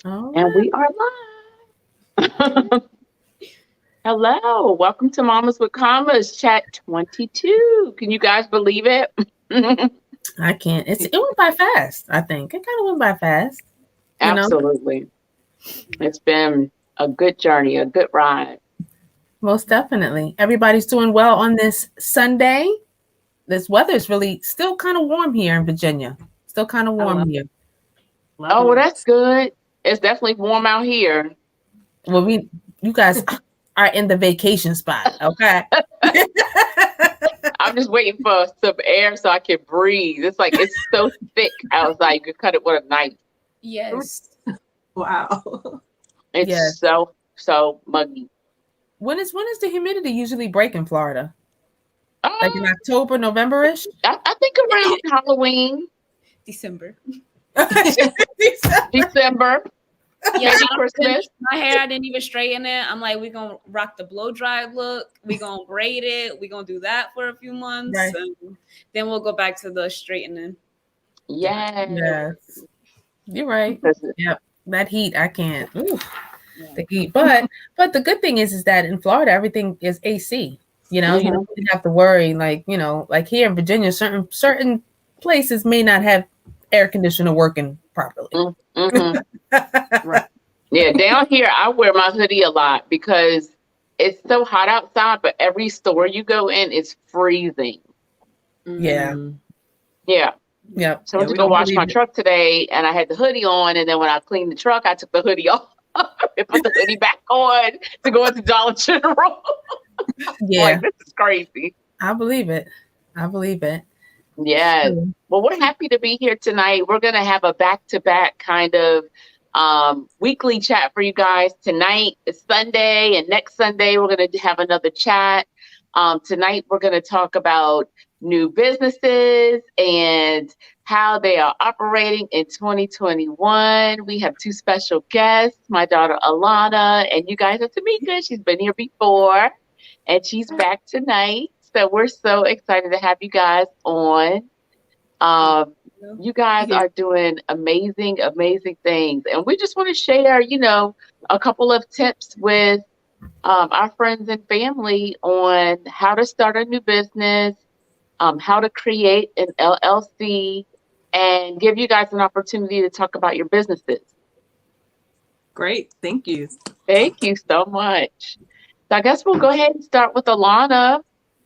All And right. we are live. Hello. Welcome to Mamas with Commas Chat 22. Can you guys believe it? I can't. It went by fast, I think. It kind of went by fast, you know? Absolutely. It's been a good journey, a good ride. Most definitely. Everybody's doing well on this Sunday. This weather is really still kind of warm here in Virginia. Still kind of I warm love here. Oh, loving well, it. that's good. It's definitely warm out here. Well, you guys are in the vacation spot, okay? I'm just waiting for some air so I can breathe. It's like it's so thick outside. You could cut it with a knife. Yes. Wow. It's Yeah. so muggy. When is the humidity usually break in Florida? Like in Um, October, November-ish? I think around Halloween, December. December, Yeah, maybe I don't finish Christmas. my hair. I didn't even straighten it. I'm like, we're gonna rock the blow dry look. We're gonna braid it. We're gonna do that for a few months. Right. And then we'll go back to the straightening. Yes. Yes. You're right. Yep. That heat, I can't. Ooh, Yeah. the heat. But the good thing is that in Florida everything is AC. You Mhm, don't really have to worry. Like, like here in Virginia, certain places may not have air conditioner working properly. mhm. Right. Yeah, down here I wear my hoodie a lot because it's so hot outside, but every store you go in is freezing. Yeah. Mm. Yeah. Yep. So I Yeah, went to we go don't. I wash believe my it. truck today and I had the hoodie on, and then when I cleaned the truck, I took the hoodie off and put the hoodie back on to go into Dollar General. Like, Yeah. this is crazy. I believe it. I believe it. Yes. So, Well, we're happy to be here tonight. We're going to have a back to back kind of weekly chat for you guys. Tonight is Sunday, and next Sunday, we're going to have another chat. Tonight, we're going to talk about new businesses and how they are operating in 2021. We have two special guests, my daughter Alana, and you guys are Tamika. She's been here before, and she's back tonight. So we're so excited to have you guys on. Thank Um, you. you guys Yeah. are doing amazing, amazing things. And we just want to share, a couple of tips with our friends and family on how to start a new business, how to create an LLC, and give you guys an opportunity to talk about your businesses. Great. Thank you. Thank you so much. So I guess we'll go ahead and start with Alana.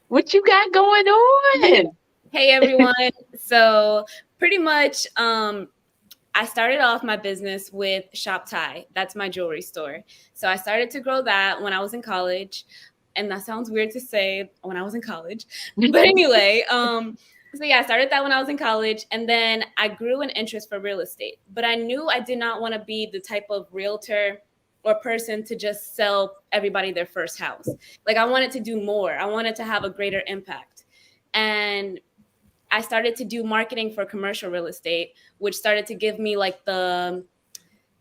What you got going on? Hey everyone. So pretty much I started off my business with Shop Tie. That's my jewelry store. So I started to grow that when I was in college. And that sounds weird to say when I was in college. But anyway, so yeah, I started that when I was in college, and then I grew an interest for real estate. But I knew I did not want to be the type of realtor or person to just sell everybody their first house. Like I wanted to do more. I wanted to have a greater impact. And I started to do marketing for commercial real estate, which started to give me like the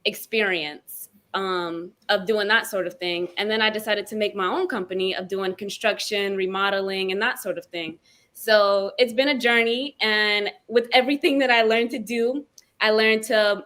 experience of doing that sort of thing. And then I decided to make my own company of doing construction, remodeling, and that sort of thing. So it's been a journey. And with everything that I learned to do, I learned to,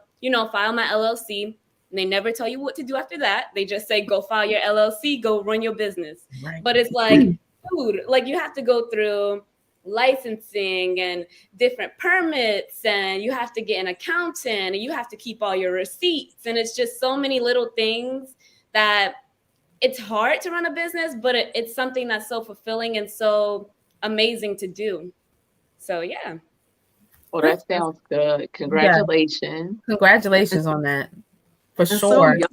file my LLC. And they never tell you what to do after that. They just say, go file your LLC, go run your business. right. But it's like, dude, like you have to go through licensing and different permits, and you have to get an accountant, and you have to keep all your receipts, and it's just so many little things that it's hard to run a business, but it's something that's so fulfilling and so amazing to do. So yeah. Well, that That's, sounds good. yeah. Congratulations. Congratulations on that. For And so sure. young.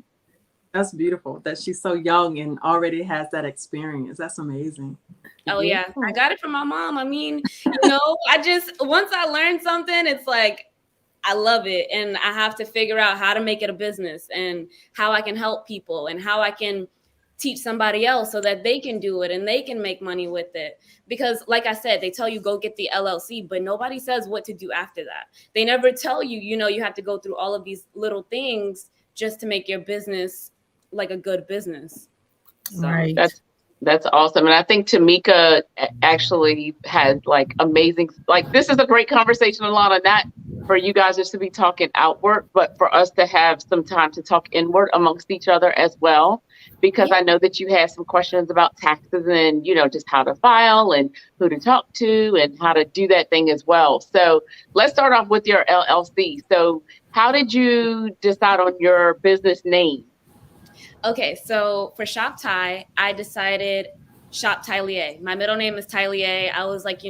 That's beautiful that she's so young and already has that experience. That's amazing. Oh Yeah. yeah, I got it from my mom. I mean, I just once I learned something, it's like I love it, and I have to figure out how to make it a business and how I can help people and how I can teach somebody else so that they can do it and they can make money with it. Because like I said, they tell you go get the LLC, but nobody says what to do after that. They never tell you, you have to go through all of these little things just to make your business like a good business. So Right. That's That's awesome. And I think Tamika actually has like amazing, like this is a great conversation, Alana, not for you guys just to be talking outward, but for us to have some time to talk inward amongst each other as well. Because Yeah. I know that you had some questions about taxes and, just how to file and who to talk to and how to do that thing as well. So let's start off with your LLC. So how did you decide on your business name? Okay, so for Shop Tie, I decided Shop Tylier. My middle name is Tylier. I was like,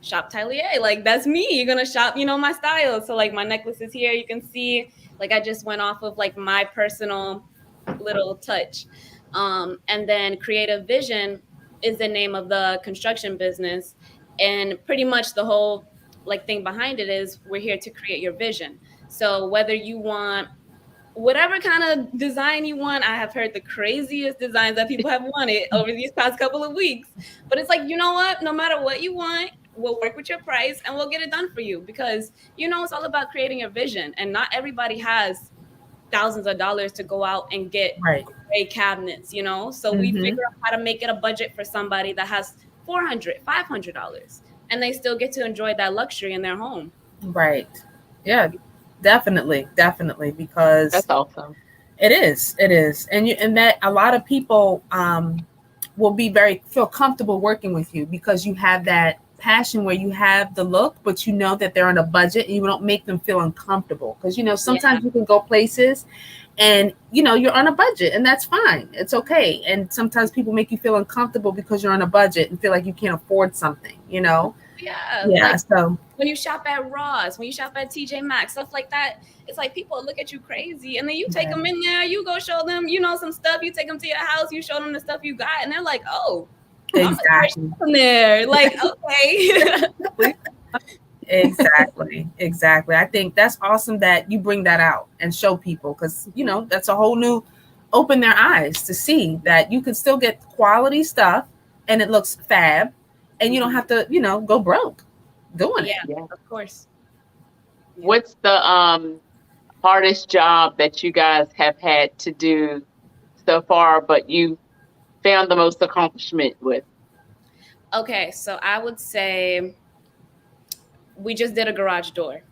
Shop Tylier, like that's me. You're gonna shop, my style. So like my necklace is here. You can see, like I just went off of like my personal little touch. And then Creative Vision is the name of the construction business, and pretty much the whole like thing behind it is we're here to create your vision. So whether you want whatever kind of design you want. I have heard the craziest designs that people have wanted over these past couple of weeks. But it's like, you know what? No matter what you want, we'll work with your price and we'll get it done for you because, it's all about creating your vision. And not everybody has thousands of dollars to go out and get great cabinets, So we figure out how to make it a budget for somebody that has $400, $500, and they still get to enjoy that luxury in their home. Right. Yeah. Definitely, because That's awesome. It is, and that a lot of people will feel comfortable working with you because you have that passion where you have the look, but you know that they're on a budget, and you don't make them feel uncomfortable because sometimes you can go places, and you're on a budget, and that's fine, it's okay. And sometimes people make you feel uncomfortable because you're on a budget and feel like you can't afford something, Yeah. Like, so when you shop at Ross, when you shop at TJ Maxx, stuff like that, it's like people look at you crazy, and then you take them in there, you go show them, some stuff, you take them to your house, you show them the stuff you got, and they're like, oh, exactly. I'm there, like, okay. Exactly. I think that's awesome that you bring that out and show people because that's a whole new open their eyes to see that you can still get quality stuff and it looks fab, and you don't have to go broke doing it. Yeah, of course. What's the hardest job that you guys have had to do so far, but you found the most accomplishment with? Okay, so I would say we just did a garage door.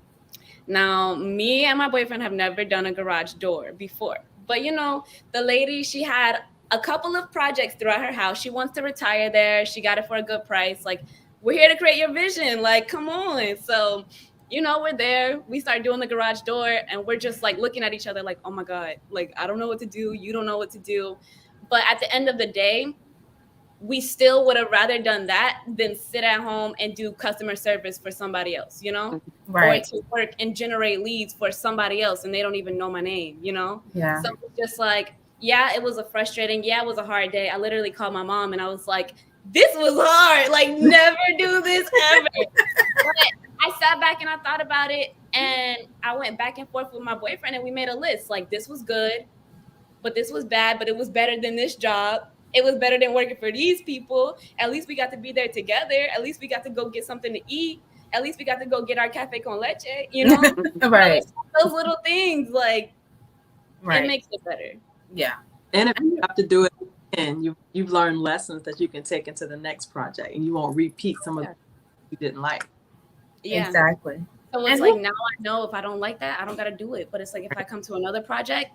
Now, me and my boyfriend have never done a garage door before, but the lady, she had a couple of projects throughout her house. She wants to retire there. She got it for a good price. Like, we're here to create your vision. Like, come on. So, we're there. We start doing the garage door, and we're just like looking at each other like, oh my God, like, I don't know what to do. You don't know what to do. But at the end of the day, we still would have rather done that than sit at home and do customer service for somebody else, Right. Or to work and generate leads for somebody else, and they don't even know my name, Yeah. So it's just like, yeah, it was it was a hard day. I literally called my mom and I was like, this was hard. Like, never do this ever. But I sat back and I thought about it, and I went back and forth with my boyfriend, and we made a list. Like, this was good, but this was bad, but it was better than this job. It was better than working for these people. At least we got to be there together. At least we got to go get something to eat. At least we got to go get our cafe con leche, Right. Those little things, like, it makes it better. Yeah. And if you have to do it again, you've learned lessons that you can take into the next project, and you won't repeat some of the you didn't like. Yeah. Exactly. So it's like, now I know if I don't like that, I don't got to do it. But it's like, if I come to another project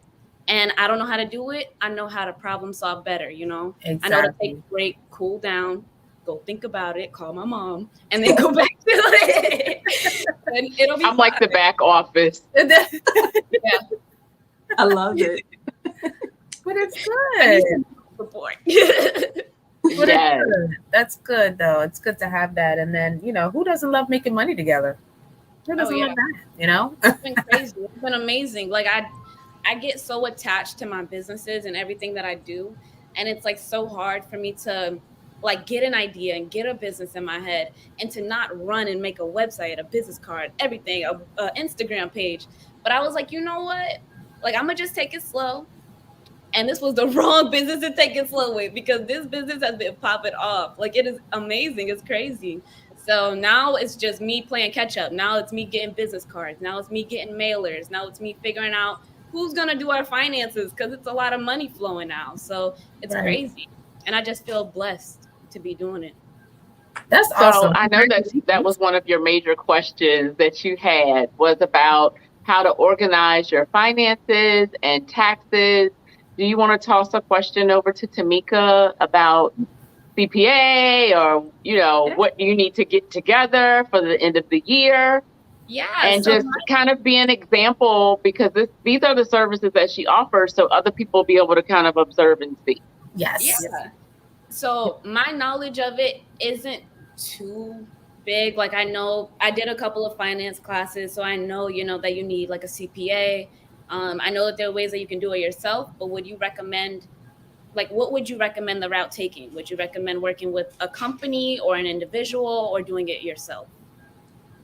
and I don't know how to do it, I know how to problem solve better, Exactly. I know to take a break, cool down, go think about it, call my mom, and then go back to it. And it'll be I'm like the back office. Yeah. I love it. But it's good. Support. But Yes. it's good. That's good though. It's good to have that. And then, who doesn't love making money together? Who doesn't love that? It's been crazy. It's been amazing. Like, I get so attached to my businesses and everything that I do. And it's like so hard for me to like get an idea and get a business in my head and to not run and make a website, a business card, everything, a Instagram page. But I was like, you know what? Like, I'm gonna just take it slow. And this was the wrong business to take it slow with, because this business has been popping off. Like, it is amazing. It's crazy. So now it's just me playing catch up. Now it's me getting business cards. Now it's me getting mailers. Now it's me figuring out who's going to do our finances, because it's a lot of money flowing now. So it's crazy. And I just feel blessed to be doing it. That's So awesome. I know that was one of your major questions that you had, was about how to organize your finances and taxes. Do you want to toss a question over to Tamika about CPA, or, what you need to get together for the end of the year? Yeah. And So just kind of be an example, because these are the services that she offers, so other people will be able to kind of observe and see. Yes. Yeah. So my knowledge of it isn't too big. Like, I know I did a couple of finance classes, so I know, that you need like a CPA. I know that there are ways that you can do it yourself, but would you recommend, like, what would you recommend the route taking? Would you recommend working with a company or an individual, or doing it yourself?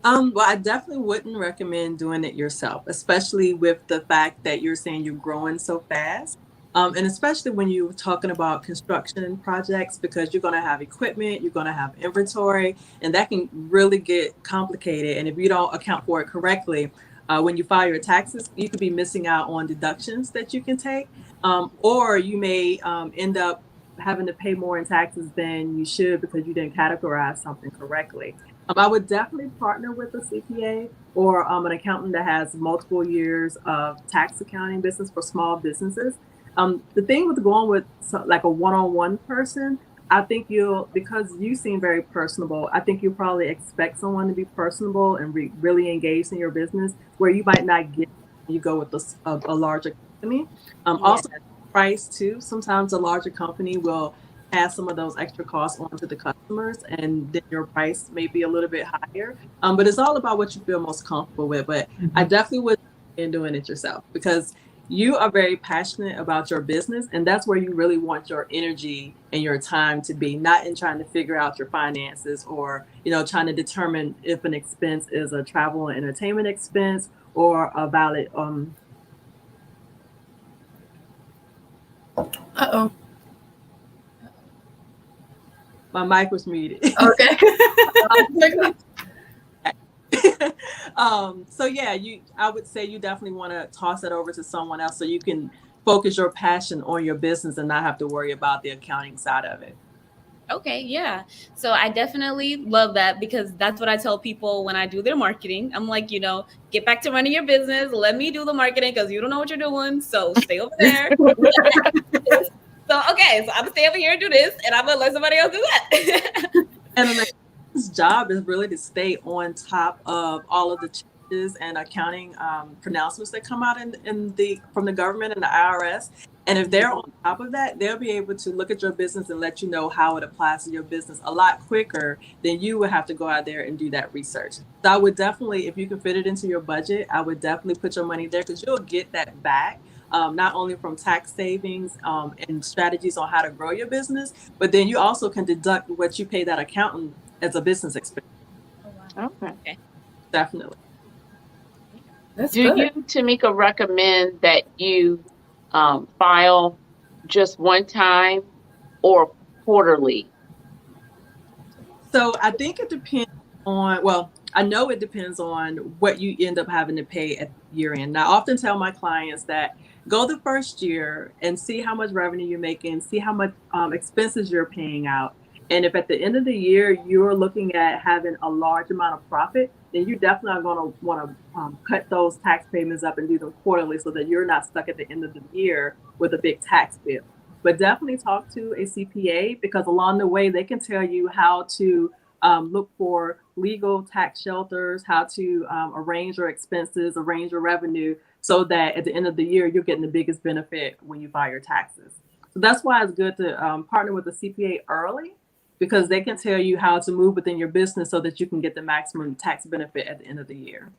Well, I definitely wouldn't recommend doing it yourself, especially with the fact that you're saying you're growing so fast. And especially when you're talking about construction projects, because you're going to have equipment, you're going to have inventory, and that can really get complicated. And if you don't account for it correctly, when you file your taxes, you could be missing out on deductions that you can take, or you may end up having to pay more in taxes than you should because you didn't categorize something correctly. I would definitely partner with a CPA or an accountant that has multiple years of tax accounting business for small businesses. The thing with going with like a one-on-one person, I think because you seem very personable, I think you'll probably expect someone to be personable and really engaged in your business, where you might not get when you go with a larger company. Also, price too. Sometimes a larger company will add some of those extra costs onto the customers, and then your price may be a little bit higher. But it's all about what you feel most comfortable with. But I definitely would recommend doing it yourself, because you are very passionate about your business, and that's where you really want your energy and your time to be, not in trying to figure out your finances, or trying to determine if an expense is a travel and entertainment expense or a valid Uh-oh. my mic was muted. Okay. So yeah, I would say you definitely want to toss it over to someone else so you can focus your passion on your business and not have to worry about the accounting side of it. Okay, yeah. So I definitely love that, because that's what I tell people when I do their marketing. I'm like, get back to running your business. Let me do the marketing, because you don't know what you're doing. So stay over there. So, okay, so I'm gonna stay over here and do this, and I'm gonna let somebody else do that. And this job is really to stay on top of all of the changes and accounting pronouncements that come out from the government and the IRS. And if they're on top of that, they'll be able to look at your business and let you know how it applies to your business a lot quicker than you would have to go out there and do that research. So I would definitely, if you can fit it into your budget, I would definitely put your money there, because you'll get that back. Not only from tax savings and strategies on how to grow your business, but then you also can deduct what you pay that accountant as a business expense. Oh, wow. Okay. Definitely. Do you, Tamika, recommend that you file just one time or quarterly? So I think it depends on, well, I know it depends on what you end up having to pay at year end. Now, I often tell my clients that go the first year and see how much revenue you're making, see how much expenses you're paying out. And if at the end of the year you're looking at having a large amount of profit, then you definitely are going to want to cut those tax payments up and do them quarterly, so that you're not stuck at the end of the year with a big tax bill. But definitely talk to a CPA, because along the way they can tell you how to look for legal tax shelters, how to arrange your expenses, arrange your revenue, so that at the end of the year you're getting the biggest benefit when you file your taxes. So that's why it's good to partner with a CPA early, because they can tell you how to move within your business so that you can get the maximum tax benefit at the end of the year.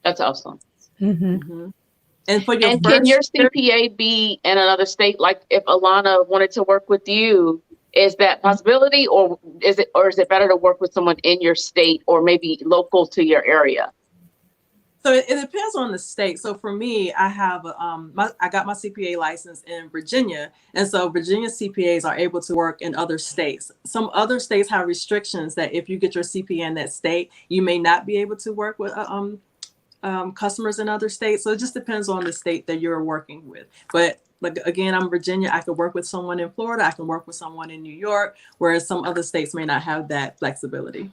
That's awesome. And for can your CPA be in another state? Like if Alana wanted to work with you, is that possibility, or is it better to work with someone in your state or maybe local to your area? So it depends on the state. So for me, I have I got my CPA license in Virginia, and so Virginia CPAs are able to work in other states. Some other states have restrictions that if you get your CPA in that state, you may not be able to work with a customers in other states. So it just depends on the state that you're working with. But like, again, I'm Virginia. I could work with someone in Florida. I can work with someone in New York, whereas some other states may not have that flexibility.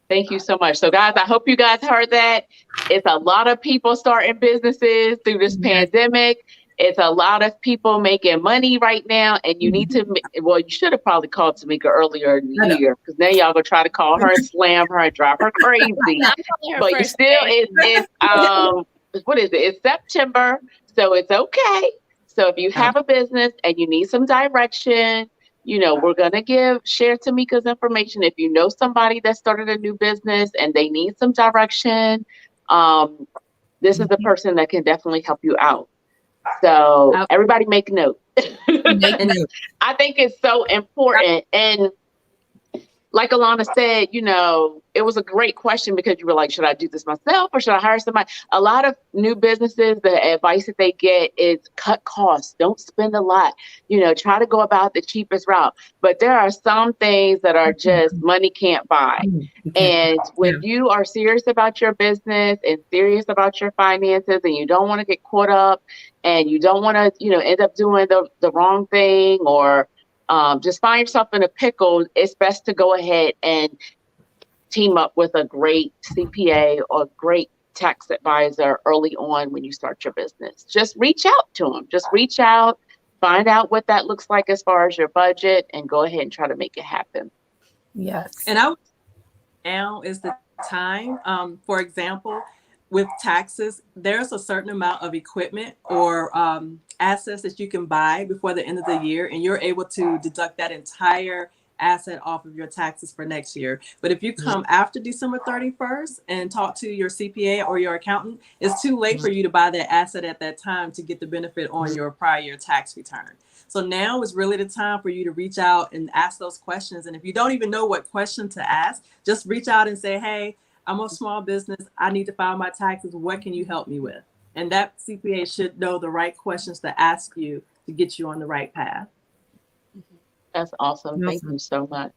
Thank you so much. So guys, I hope you guys heard that. It's a lot of people starting businesses through this pandemic. It's a lot of people making money right now, and you need to, well, you should have probably called Tamika earlier in the year, because now y'all gonna try to call her and slam her and drive her crazy. But you still, it's what is it? It's September, so it's okay. So if you have a business and you need some direction, you know, we're going to share Tamika's information. If you know somebody that started a new business and they need some direction, this is the person that can definitely help you out. So everybody make note. I think it's so important. And like Alana said, you know, it was a great question, because you were like, should I do this myself or should I hire somebody? A lot of new businesses, the advice that they get is cut costs. Don't spend a lot. You know, try to go about the cheapest route. But there are some things that are just money can't buy. And when you are serious about your business and serious about your finances, and you don't want to get caught up, and you don't want to, you know, end up doing the wrong thing, or just find yourself in a pickle, it's best to go ahead and team up with a great CPA or great tax advisor early on when you start your business. Just reach out to them. Just reach out, find out what that looks like as far as your budget, and go ahead and try to make it happen. Yes. And now is the time. For example, with taxes, there's a certain amount of equipment or assets that you can buy before the end of the year, and you're able to deduct that entire asset off of your taxes for next year. But if you come after December 31st and talk to your CPA or your accountant, it's too late for you to buy that asset at that time to get the benefit on your prior year tax return. So now is really the time for you to reach out and ask those questions. And if you don't even know what question to ask, just reach out and say, hey, I'm a small business. I need to file my taxes. What can you help me with? And that CPA should know the right questions to ask you to get you on the right path. That's awesome. Thank you so much.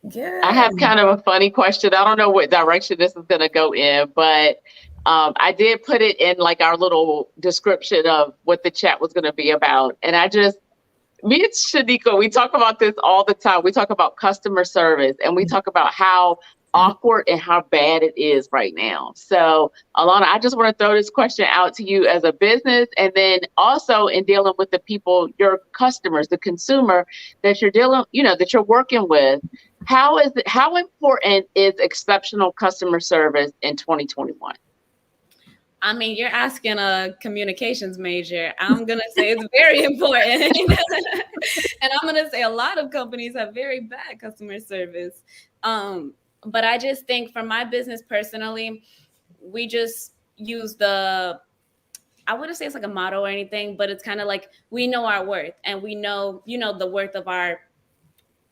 Yeah. I have kind of a funny question. I don't know what direction this is going to go in, but I did put it in like our little description of what the chat was going to be about. And me and Shanika, we talk about this all the time. We talk about customer service, and we talk about how awkward and how bad it is right now. So Alana, I just want to throw this question out to you as a business, and then also in dealing with the people, your customers, the consumer that you're that you're working with. How important is exceptional customer service in 2021? I mean, you're asking a communications major. I'm going to say it's very important. And I'm going to say a lot of companies have very bad customer service. But I just think for my business personally, we just use I wouldn't say it's like a motto or anything, but it's kind of like we know our worth, and we know, the worth of our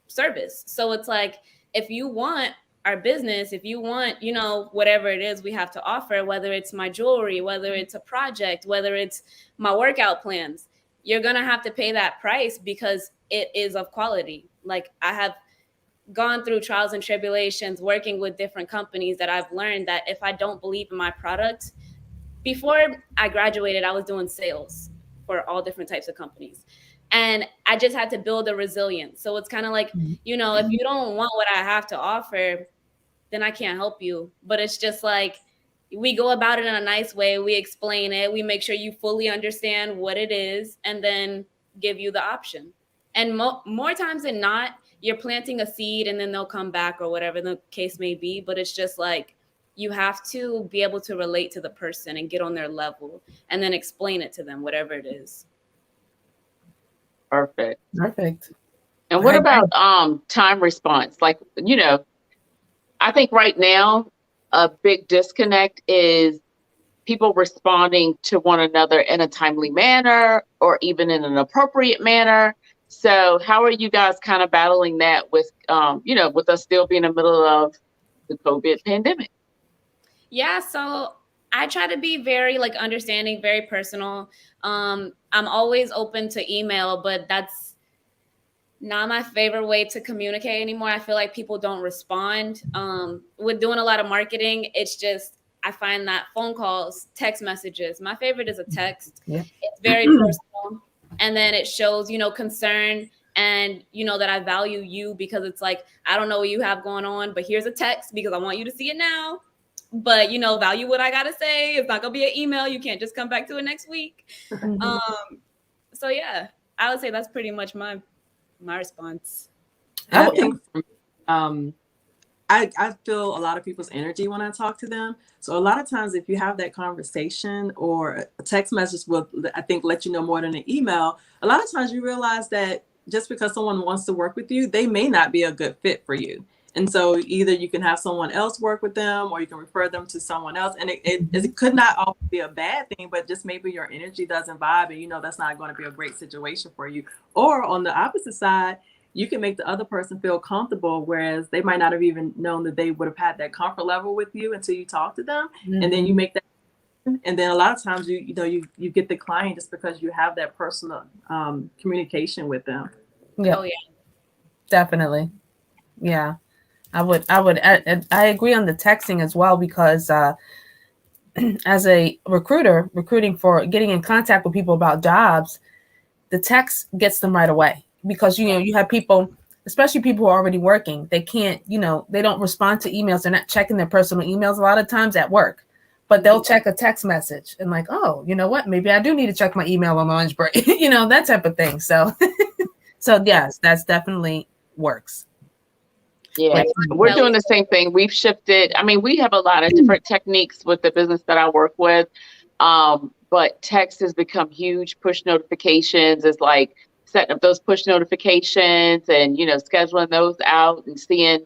service. So it's like, if you want our business, if you want, whatever it is we have to offer, whether it's my jewelry, whether it's a project, whether it's my workout plans, you're going to have to pay that price because it is of quality. Like, I have gone through trials and tribulations working with different companies that I've learned that if I don't believe in my product, before I graduated, I was doing sales for all different types of companies. And I just had to build a resilience. So it's kind of like, if you don't want what I have to offer, then I can't help you. But it's just like, we go about it in a nice way. We explain it. We make sure you fully understand what it is, and then give you the option. And more times than not, you're planting a seed and then they'll come back, or whatever the case may be. But it's just like, you have to be able to relate to the person and get on their level, and then explain it to them, whatever it is. Perfect. And what about time response? Like, I think right now a big disconnect is people responding to one another in a timely manner, or even in an appropriate manner. So how are you guys kind of battling that with, with us still being in the middle of the COVID pandemic? Yeah, so I try to be very understanding, very personal. I'm always open to email, but that's not my favorite way to communicate anymore. I feel like people don't respond. With doing a lot of marketing, it's just I find that phone calls, text messages, my favorite is a text. Yeah. It's very personal. And then it shows, concern and, that I value you, because it's like, I don't know what you have going on, but here's a text because I want you to see it now. But, value what I got to say. It's not going to be an email. You can't just come back to it next week. So, yeah, I would say that's pretty much my response. I think I feel a lot of people's energy when I talk to them. So a lot of times if you have that conversation, or a text message will, I think, let you know more than an email. A lot of times you realize that just because someone wants to work with you, they may not be a good fit for you. And so either you can have someone else work with them, or you can refer them to someone else. And it could not always be a bad thing, but just maybe your energy doesn't vibe, and that's not going to be a great situation for you. Or on the opposite side, you can make the other person feel comfortable, whereas they might not have even known that they would have had that comfort level with you until you talk to them. And then you make that, and then a lot of times you get the client just because you have that personal communication with them. Yeah. Oh yeah, Definitely. Yeah, I agree on the texting as well, because as a recruiter, recruiting for getting in contact with people about jobs, the text gets them right away. Because, you have people, especially people who are already working, they can't, they don't respond to emails. They're not checking their personal emails a lot of times at work, but they'll check a text message and like, oh, you know what? Maybe I do need to check my email on my lunch break, that type of thing. So, so yes, that's definitely works. Yeah, we're doing the same thing. We've shifted. I mean, we have a lot of different techniques with the business that I work with. But text has become huge. Push notifications is like setting up those push notifications and, scheduling those out and seeing,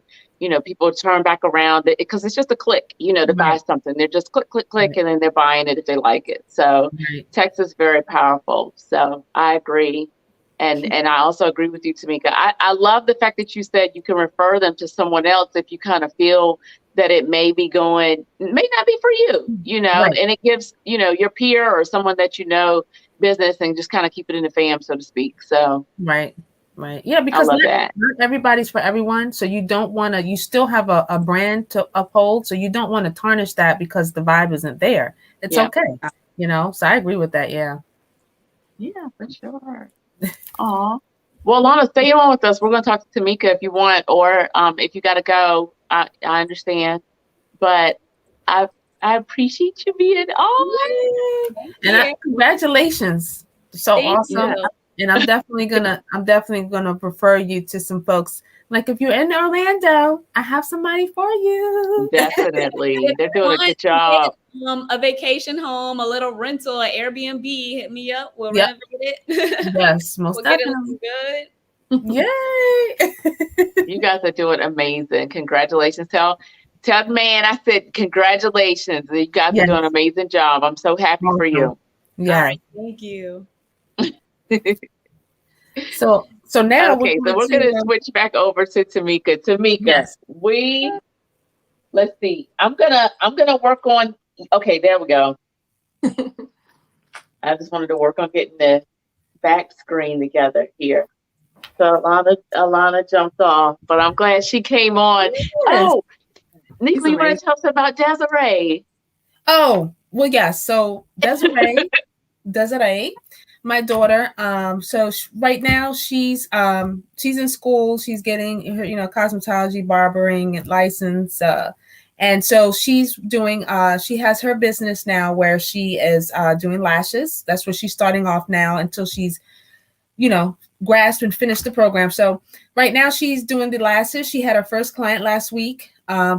people turn back around, because it's just a click, to buy something. They're just click, click, click, and then they're buying it if they like it. So text is very powerful. So I agree. And I also agree with you, Tamika. I love the fact that you said you can refer them to someone else if you kind of feel that it may not be for you, and it gives, your peer or someone that business, and just kind of keep it in the fam, so to speak. So right. Yeah, because not everybody's for everyone. So you don't want to, you still have a brand to uphold. So you don't want to tarnish that because the vibe isn't there. It's okay. So I agree with that. Yeah. Yeah, for sure. Aw. Well, Lana, stay on with us. We're going to talk to Tamika if you want, or if you got to go, I understand. But I appreciate you being on. And congratulations. So Thank awesome. you. And I'm definitely gonna refer you to some folks. Like if you're in Orlando, I have somebody for you. Definitely. They're doing a good job. A vacation home, a little rental, an Airbnb, hit me up. We'll renovate it. Yes, most definitely. Get it looking good. Yay. You guys are doing amazing. Congratulations. Tell the man I said congratulations. You guys are doing an amazing job. I'm so happy for you. Yeah. All right. Thank you. So now okay, we're gonna switch back over to Tamika. Tamika, let's see. I'm gonna work on. Okay, there we go. I just wanted to work on getting the back screen together here. So Alana jumped off, but I'm glad she came on. Yes. Oh, Nicola, you want to tell us about Desiree? Oh, well, yeah. So Desiree, my daughter. So right now she's in school. She's getting her, cosmetology, barbering license. And so she's doing, she has her business now where she is doing lashes. That's where she's starting off now until she's, grasped and finished the program. So right now she's doing the lashes. She had her first client last week.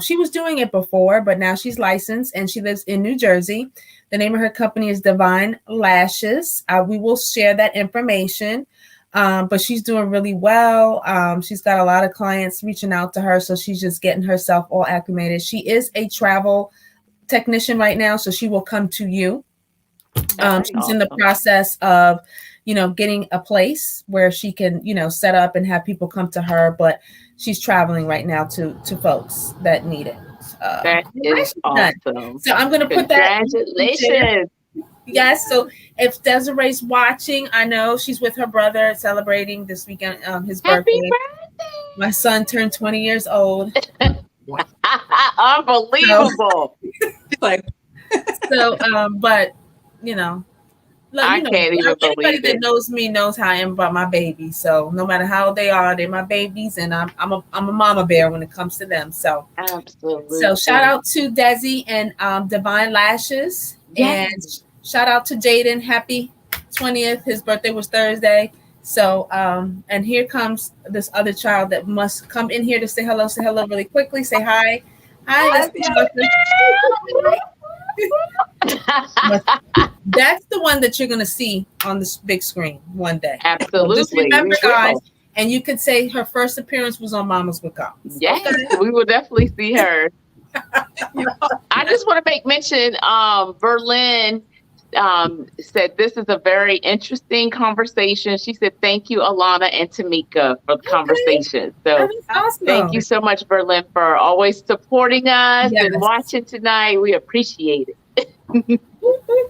She was doing it before, but now she's licensed and she lives in New Jersey. The name of her company is Divine Lashes. We will share that information. But she's doing really well. She's got a lot of clients reaching out to her. So she's just getting herself all acclimated. She is a travel technician right now. So she will come to you. She's in the process of, getting a place where she can, set up and have people come to her. But she's traveling right now to folks that need it. That is awesome. So I'm going to put that. Congratulations. Yes. So if Desiree's watching, I know she's with her brother celebrating this weekend his birthday. Happy birthday. My son turned 20 years old. Wow. Unbelievable. Like, but you know, look, I can't even anybody believe that it. knows me knows how I am about my babies. So no matter how they are, they're my babies, and I'm a mama bear when it comes to them. So Absolutely. shout out to Desi and Divine Lashes, Yes. and shout out to Jaden. Happy 20th. His birthday was Thursday. So and here comes this other child that must come in here to say hello. Say hello really quickly. Say hi. Hi. That's the one that you're going to see on this big screen one day. Absolutely. So just remember, We will. guys, and you could say her first appearance was on Mommas with Comments. Yes, Okay. we will definitely see her. I just want to make mention, Berlin said this is a very interesting conversation. She said, thank you, Alana and Tamika, for the conversation. So Awesome. thank you so much, Berlin, for always supporting us Yes. and watching tonight. We appreciate it.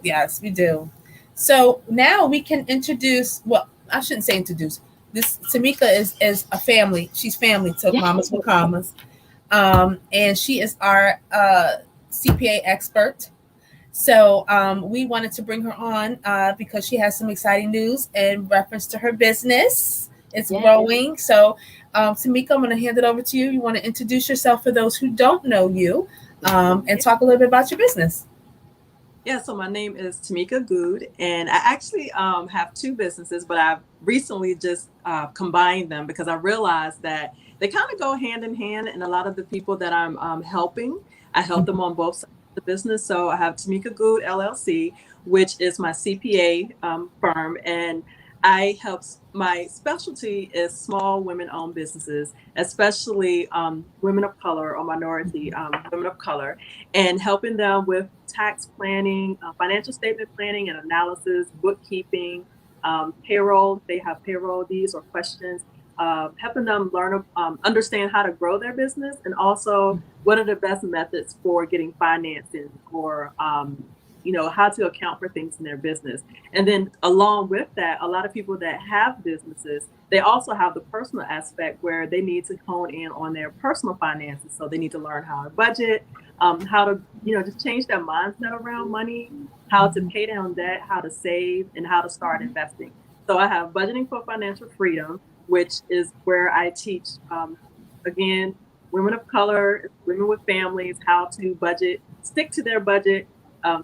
Yes, we do. So now we can introduce, well, I shouldn't say introduce. This Tamika is a family. She's family to Yes. Mommas with Commas. And she is our CPA expert. So we wanted to bring her on because she has some exciting news in reference to her business. It's growing. So Tamika, I'm going to hand it over to you. You want to introduce yourself for those who don't know you and talk a little bit about your business. Yeah, so my name is Tamika Good, and I actually have two businesses, but I've recently just combined them because I realized that they kind of go hand in hand. And a lot of the people that I'm helping, I help them on both sides of the business. So I have Tamika Good LLC, which is my CPA firm, and I help. My specialty is small women-owned businesses, especially women of color or minority women of color, and helping them with tax planning, financial statement planning and analysis, bookkeeping, payroll. They have payroll needs or questions, helping them learn, understand how to grow their business, and also what are the best methods for getting financing or how to account for things in their business. And then along with that, a lot of people that have businesses, they also have the personal aspect where they need to hone in on their personal finances. So they need to learn how to budget, how to, just change their mindset around money, how to pay down debt, how to save, and how to start investing. So I have Budgeting for Financial Freedom, which is where I teach, again, women of color, women with families, how to budget, stick to their budget,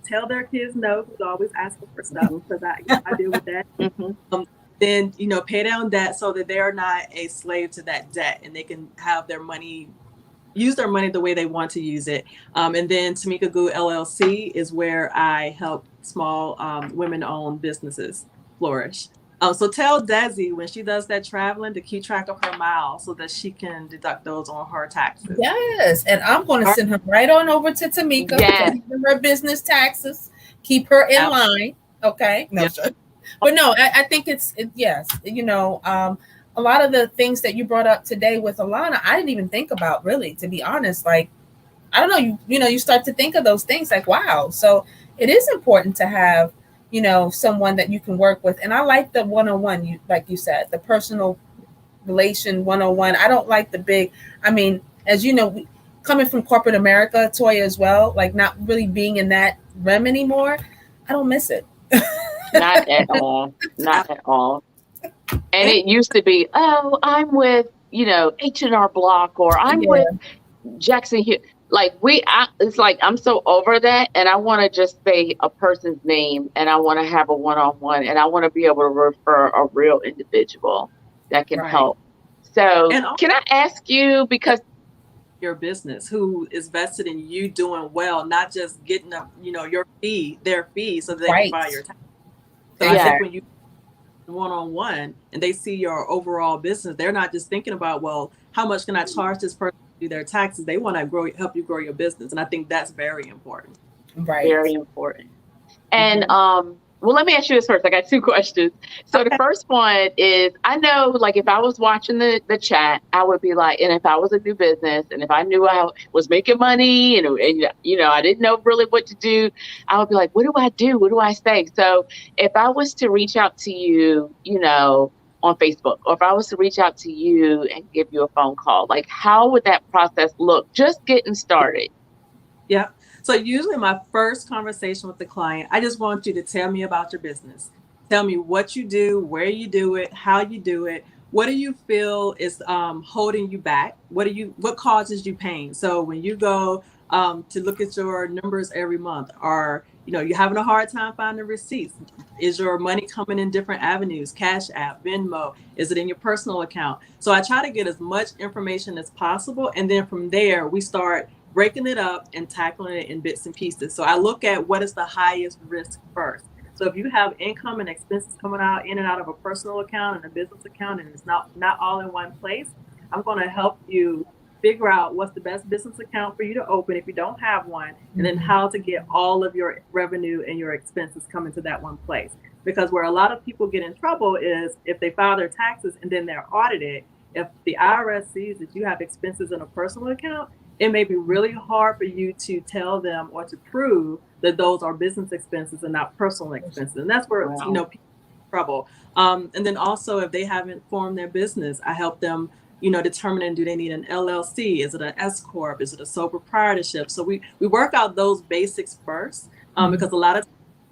tell their kids no, who's always asking for stuff, because I deal with that. Then, pay down debt so that they are not a slave to that debt and they can have their money, use their money the way they want to use it. And then Tamika Good LLC is where I help small women-owned businesses flourish. So tell Desi when she does that traveling to keep track of her miles so that she can deduct those on her taxes. Yes, and I'm going to send her right on over to Tamika. Yes. Her business taxes, keep her in line. Okay, no, sure. But no, I think yes. A lot of the things that you brought up today with Alana, I didn't even think about, really, to be honest. Like, I don't know, you start to think of those things like, wow. So it is important to have, someone that you can work with. And I like the one-on-one, like you said, the personal relation one-on-one. I don't like the big, as you know, coming from corporate America, Toya, as well, like not really being in that realm anymore. I don't miss it. Not at all. Not at all. And it used to be, oh, I'm with, H&R Block, or I'm with Jackson Hill. Like it's like I'm so over that, and I want to just say a person's name, and I want to have a one-on-one, and I want to be able to refer a real individual that can help. So can I ask you, because your business who is vested in you doing well, not just getting your fee, their fee, so that they can buy your time. So I think when you one-on-one and they see your overall business, they're not just thinking about, well, how much can I charge this person to do their taxes? They want to help you grow your business. And I think that's very important. Right. Very important. And well, let me ask you this first. I got two questions. So the first one is, I know, like, if I was watching the chat, I would be like, and if I was a new business, and if I knew I was making money, and I didn't know really what to do, I would be like, what do I do? What do I say? So if I was to reach out to you, on Facebook, or if I was to reach out to you and give you a phone call, like how would that process look? Just getting started. Yeah. So usually my first conversation with the client, I just want you to tell me about your business. Tell me what you do, where you do it, how you do it. What do you feel is holding you back? What causes you pain? So when you go to look at your numbers every month, are you having a hard time finding receipts? Is your money coming in different avenues? Cash App, Venmo? Is it in your personal account? So I try to get as much information as possible, and then from there we start breaking it up and tackling it in bits and pieces. So I look at what is the highest risk first. So if you have income and expenses coming out in and out of a personal account and a business account, and it's not all in one place, I'm going to help you figure out what's the best business account for you to open if you don't have one, and then how to get all of your revenue and your expenses coming to that one place. Because where a lot of people get in trouble is if they file their taxes and then they're audited, if the IRS sees that you have expenses in a personal account, it may be really hard for you to tell them or to prove that those are business expenses and not personal expenses. And that's where, people get in trouble. And then also if they haven't formed their business, I help them, determine, do they need an LLC? Is it an S Corp? Is it a sole proprietorship? So we work out those basics first because a lot of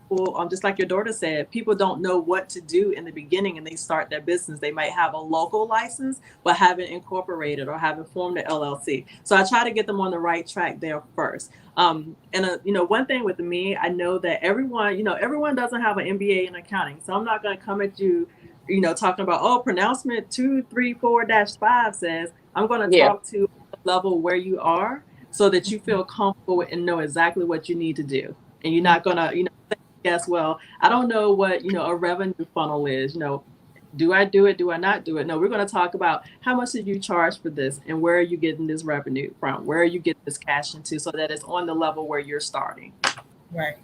people, just like your daughter said, people don't know what to do in the beginning and they start their business. They might have a local license, but haven't incorporated or haven't formed an LLC. So I try to get them on the right track there first. And one thing with me, I know that everyone doesn't have an MBA in accounting. So I'm not going to come at you, talking about, pronouncement 234-5 says. I'm going to talk to the level where you are so that you feel comfortable and know exactly what you need to do. And you're not going to, guess, well, I don't know what, a revenue funnel is, do I do it? Do I not do it? No, we're going to talk about how much did you charge for this and where are you getting this revenue from? Where are you getting this cash into so that it's on the level where you're starting? Right.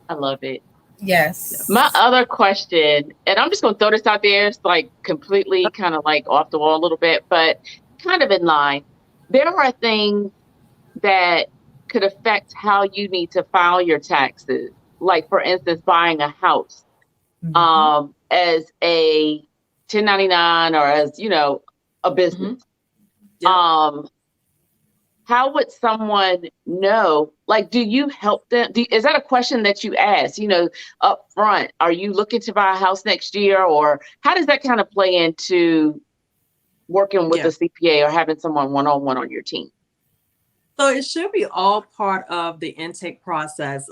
I love it. Yes. My other question, and I'm just going to throw this out there, it's like completely kind of like off the wall a little bit, but kind of in line. There are things that could affect how you need to file your taxes. Like, for instance, buying a house as a 1099 or as, a business. How would someone know? Like, do you help them? Is that a question that you ask, up front? Are you looking to buy a house next year? Or how does that kind of play into working with a CPA or having someone one-on-one on your team? So it should be all part of the intake process.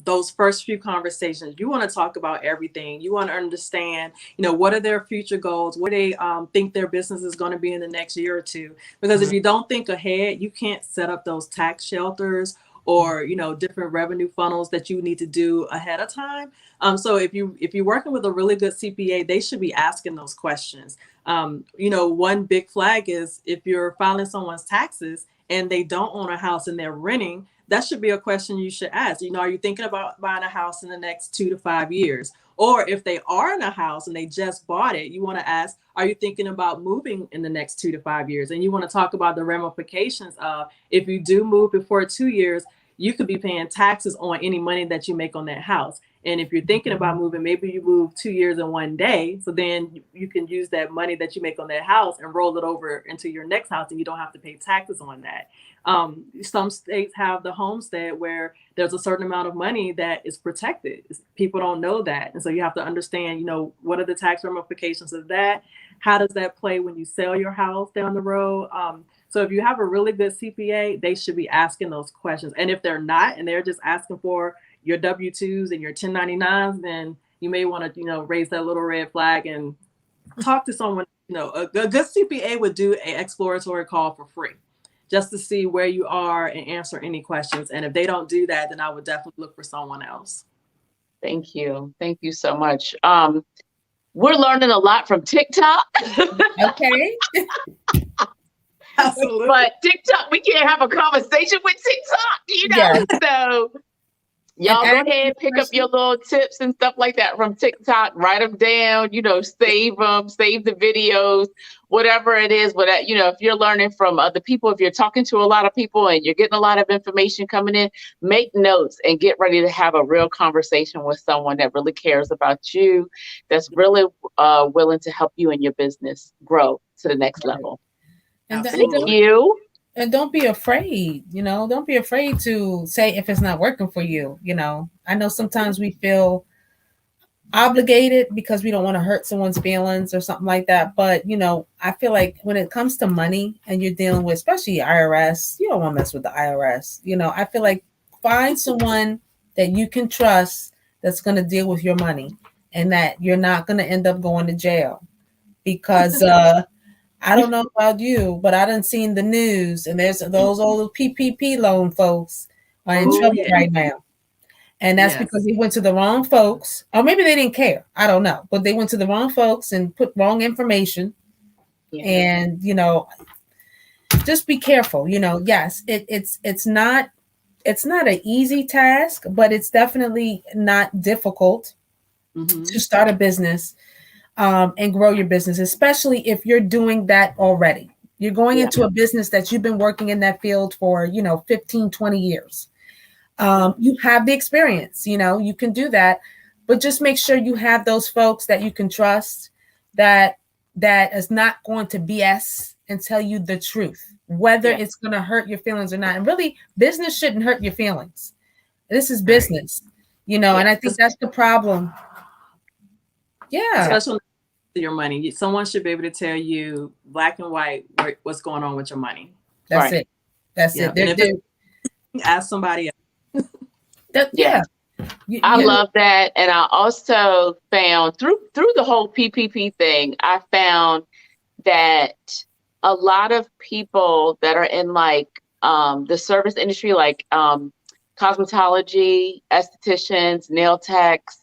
Those first few conversations, you want to talk about everything. You want to understand, what are their future goals? What they think their business is going to be in the next year or two. Because if you don't think ahead, you can't set up those tax shelters or, different revenue funnels that you need to do ahead of time. So if you're working with a really good CPA, they should be asking those questions. One big flag is if you're filing someone's taxes and they don't own a house and they're renting, that should be a question you should ask. Are you thinking about buying a house in the next 2 to 5 years? Or if they are in a house and they just bought it, you want to ask, are you thinking about moving in the next 2 to 5 years? And you want to talk about the ramifications of if you do move before 2 years, you could be paying taxes on any money that you make on that house. And if you're thinking about moving, maybe you move 2 years in one day. So then you can use that money that you make on that house and roll it over into your next house and you don't have to pay taxes on that. Some states have the homestead where there's a certain amount of money that is protected. People don't know that. And so you have to understand, what are the tax ramifications of that? How does that play when you sell your house down the road? So if you have a really good CPA, they should be asking those questions. And if they're not, and they're just asking for your W-2s and your 1099s, then you may want to, raise that little red flag and talk to someone. A good CPA would do an exploratory call for free just to see where you are and answer any questions. And if they don't do that, then I would definitely look for someone else. Thank you. Thank you so much. We're learning a lot from TikTok. Okay. Absolutely. But TikTok, we can't have a conversation with TikTok, Yes. So Y'all And go ask ahead, the pick up question. your little tips and stuff like that from TikTok, write them down, save them, save the videos, whatever it is. But, if you're learning from other people, if you're talking to a lot of people and you're getting a lot of information coming in, make notes and get ready to have a real conversation with someone that really cares about you, that's really willing to help you in your business grow to the next level. And Thank Absolutely. you. And don't be afraid, don't be afraid to say if it's not working for you. I know sometimes we feel obligated because we don't want to hurt someone's feelings or something like that. But, I feel like when it comes to money and you're dealing with, especially IRS, you don't want to mess with the IRS. I feel like find someone that you can trust that's going to deal with your money and that you're not going to end up going to jail because, I don't know about you, but I done seen the news, and there's those old PPP loan folks are in trouble right now. And that's because they went to the wrong folks, or maybe they didn't care. I don't know, but they went to the wrong folks and put wrong information. Yeah. And just be careful. Yes, it's not an easy task, but it's definitely not difficult to start a business. And grow your business, especially if you're doing that already. You're going into a business that you've been working in that field for, 15, 20 years. You have the experience, you can do that, but just make sure you have those folks that you can trust that is not going to BS and tell you the truth, whether it's going to hurt your feelings or not. And really, business shouldn't hurt your feelings. This is business, and I think that's the problem. Yeah. Especially your money. Someone should be able to tell you black and white what's going on with your money. That's it. That's it. And if ask somebody else. I love that. And I also found through the whole PPP thing, I found that a lot of people that are in like the service industry, like cosmetology, estheticians, nail techs,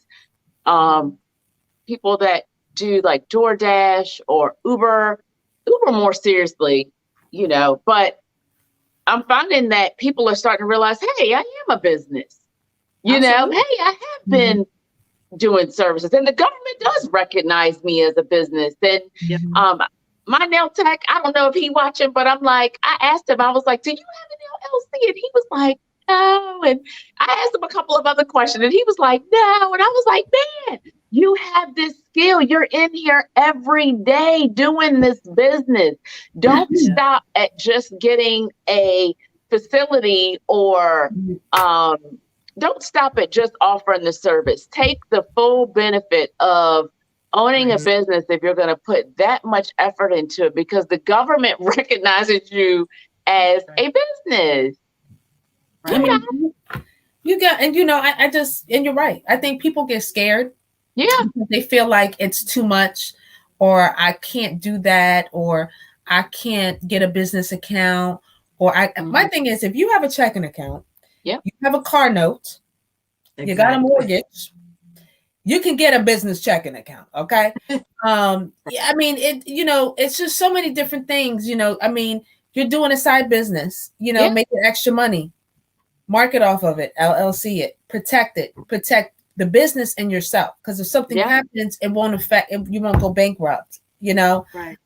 people that do like DoorDash or Uber more seriously, but I'm finding that people are starting to realize, hey, I am a business, hey, I have been doing services and the government does recognize me as a business. And my nail tech, I don't know if he watching, but I'm like, I asked him, I was like, do you have an LLC? And he was like, no. And I asked him a couple of other questions and he was like, no. And I was like, man, you have this skill. You're in here every day doing this business. Don't stop at just getting a facility or don't stop at just offering the service. Take the full benefit of owning a business if you're going to put that much effort into it, because the government recognizes you as a business. Right. You got, and I just, and you're right. I think people get scared. Yeah. They feel like it's too much, or I can't do that, or I can't get a business account, or my thing is, if you have a checking account, you have a car note, you got a mortgage, you can get a business checking account. Okay. I mean, it's just so many different things, I mean, you're doing a side business, making extra money, market off of it, LLC it, protect the business and yourself. Because if something happens, it won't affect, you won't go bankrupt, Right.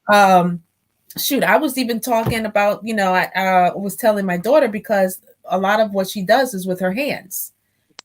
Shoot, I was even talking about, I was telling my daughter, because a lot of what she does is with her hands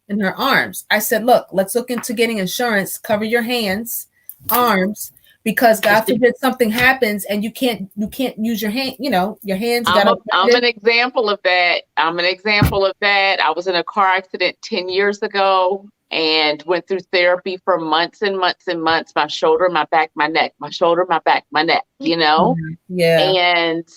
and her arms. I said, look, let's look into getting insurance, cover your hands, arms, because God forbid something happens and you can't use your hand, your hands. I'm an example of that. I was in a car accident 10 years ago and went through therapy for months and months and months. My shoulder, my back, my neck, my shoulder, my back, my neck, and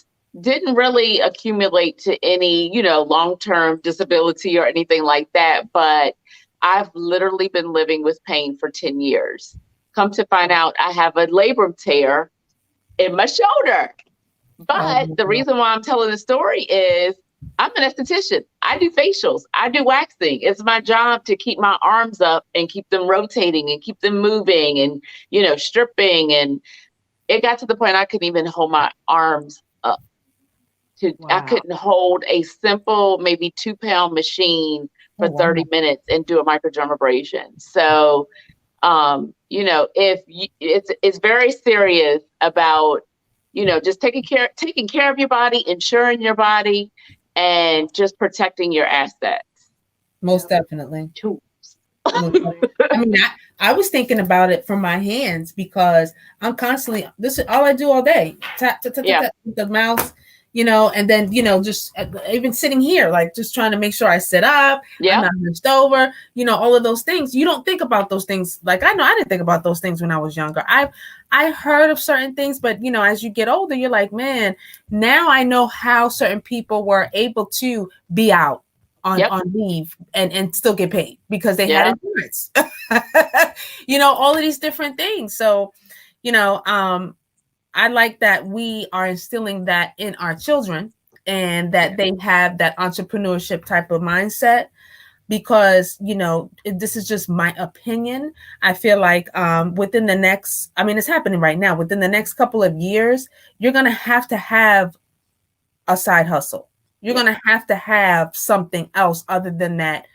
didn't really accumulate to any, long-term disability or anything like that. But I've literally been living with pain for 10 years. Come to find out, I have a labrum tear in my shoulder. But the reason why I'm telling the story is I'm an esthetician. I do facials. I do waxing. It's my job to keep my arms up and keep them rotating and keep them moving and, stripping. And it got to the point I couldn't even hold my arms up. I couldn't hold a simple, maybe 2-pound machine for 30 minutes and do a microdermabrasion. So, if it's very serious about, just taking care of your body, insuring your body, and just protecting your assets. Most definitely. Tools. I mean, I was thinking about it from my hands because I'm constantly, this is all I do all day. Tap with the mouse, and then, just even sitting here, like just trying to make sure I sit up, I'm not hunched over, all of those things. You don't think about those things. Like, I know I didn't think about those things when I was younger. I heard of certain things, but as you get older, you're like, man, now I know how certain people were able to be out on leave and still get paid because they had insurance. All of these different things. So, I like that we are instilling that in our children and that they have that entrepreneurship type of mindset because, this is just my opinion. I feel like within the next, it's happening right now, within the next couple of years, you're going to have a side hustle. You're going to have something else other than that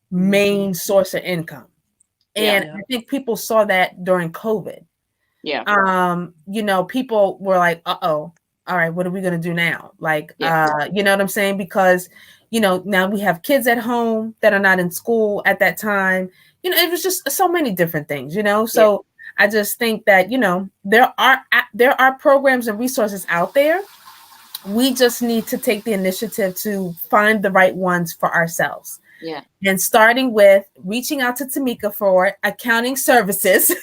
main source of income. And I think people saw that during COVID. People were like, all right, what are we going to do now? Like, you know what I'm saying? Because, now we have kids at home that are not in school at that time. It was just so many different things, So I just think that, there are programs and resources out there. We just need to take the initiative to find the right ones for ourselves. Yeah. And starting with reaching out to Tamika for accounting services,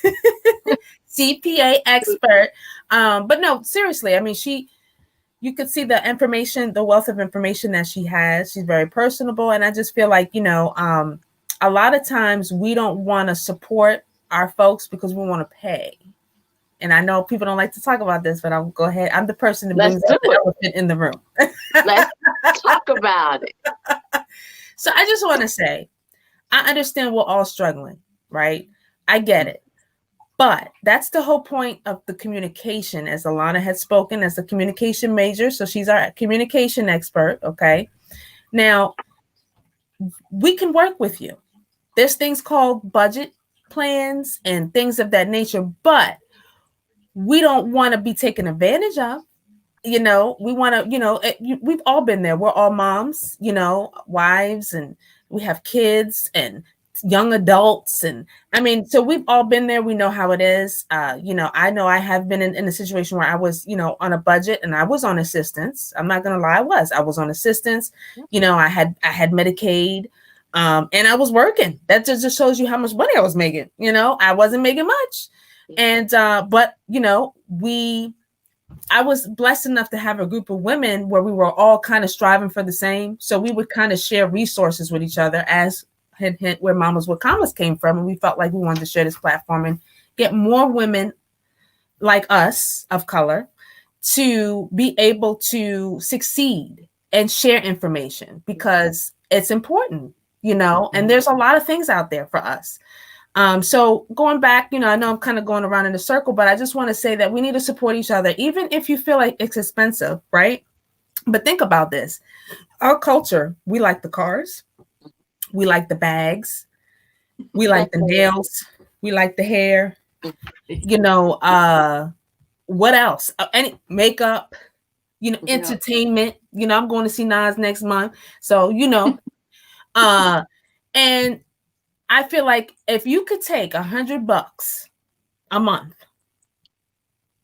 CPA expert. But no, seriously, you could see the information, the wealth of information that she has. She's very personable. And I just feel like, a lot of times we don't want to support our folks because we want to pay. And I know people don't like to talk about this, but I'll go ahead. I'm the person that brings up the elephant in the room. Let's talk about it. So I just want to say, I understand we're all struggling, right? I get it. But that's the whole point of the communication, as Alana had spoken as a communication major. So she's our communication expert, okay? Now, we can work with you. There's things called budget plans and things of that nature, but we don't want to be taken advantage of. We want to, we've all been there. We're all moms, wives, and we have kids and young adults. And so we've all been there. We know how it is. I know I have been in a situation where I was, on a budget and I was on assistance. I'm not going to lie. I was on assistance. I had Medicaid. And I was working. That just shows you how much money I was making. I wasn't making much. And, but, I was blessed enough to have a group of women where we were all kind of striving for the same. So we would kind of share resources with each other, as hint, where Mommas with Commas came from. And we felt like we wanted to share this platform and get more women like us of color to be able to succeed and share information because it's important, and there's a lot of things out there for us. So going back, I know I'm kind of going around in a circle, but I just want to say that we need to support each other, even if you feel like it's expensive, right? But think about this. Our culture, we like the cars. We like the bags. We like the nails. We like the hair. What else? Any makeup, entertainment. I'm going to see Nas next month. So, and I feel like if you could take $100 a month,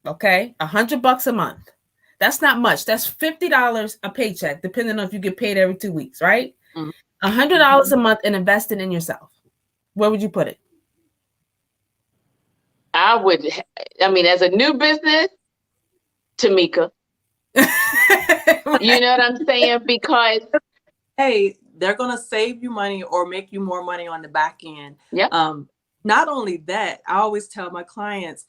okay, $100 a month, that's not much. That's $50 a paycheck, depending on if you get paid every 2 weeks, right? $100 a month and investing in yourself. Where would you put it? As a new business, Tamika. You know what I'm saying? Because, hey, they're going to save you money or make you more money on the back end. Yeah. Not only that, I always tell my clients,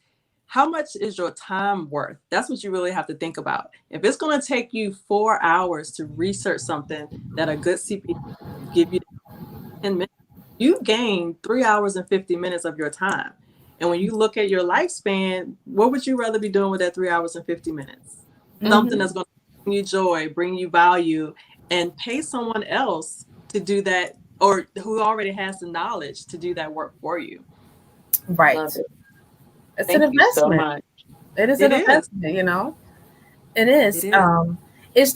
how much is your time worth? That's what you really have to think about. If it's going to take you 4 hours to research something that a good CPA give you 10 minutes, you've gained 3 hours and 50 minutes of your time. And when you look at your lifespan, what would you rather be doing with that 3 hours and 50 minutes? Something that's going to bring you joy, bring you value, and pay someone else to do that or who already has the knowledge to do that work for you. Right. Love it. It's Thank an you so investment. much. It is It an is. investment, you know. It is. It is.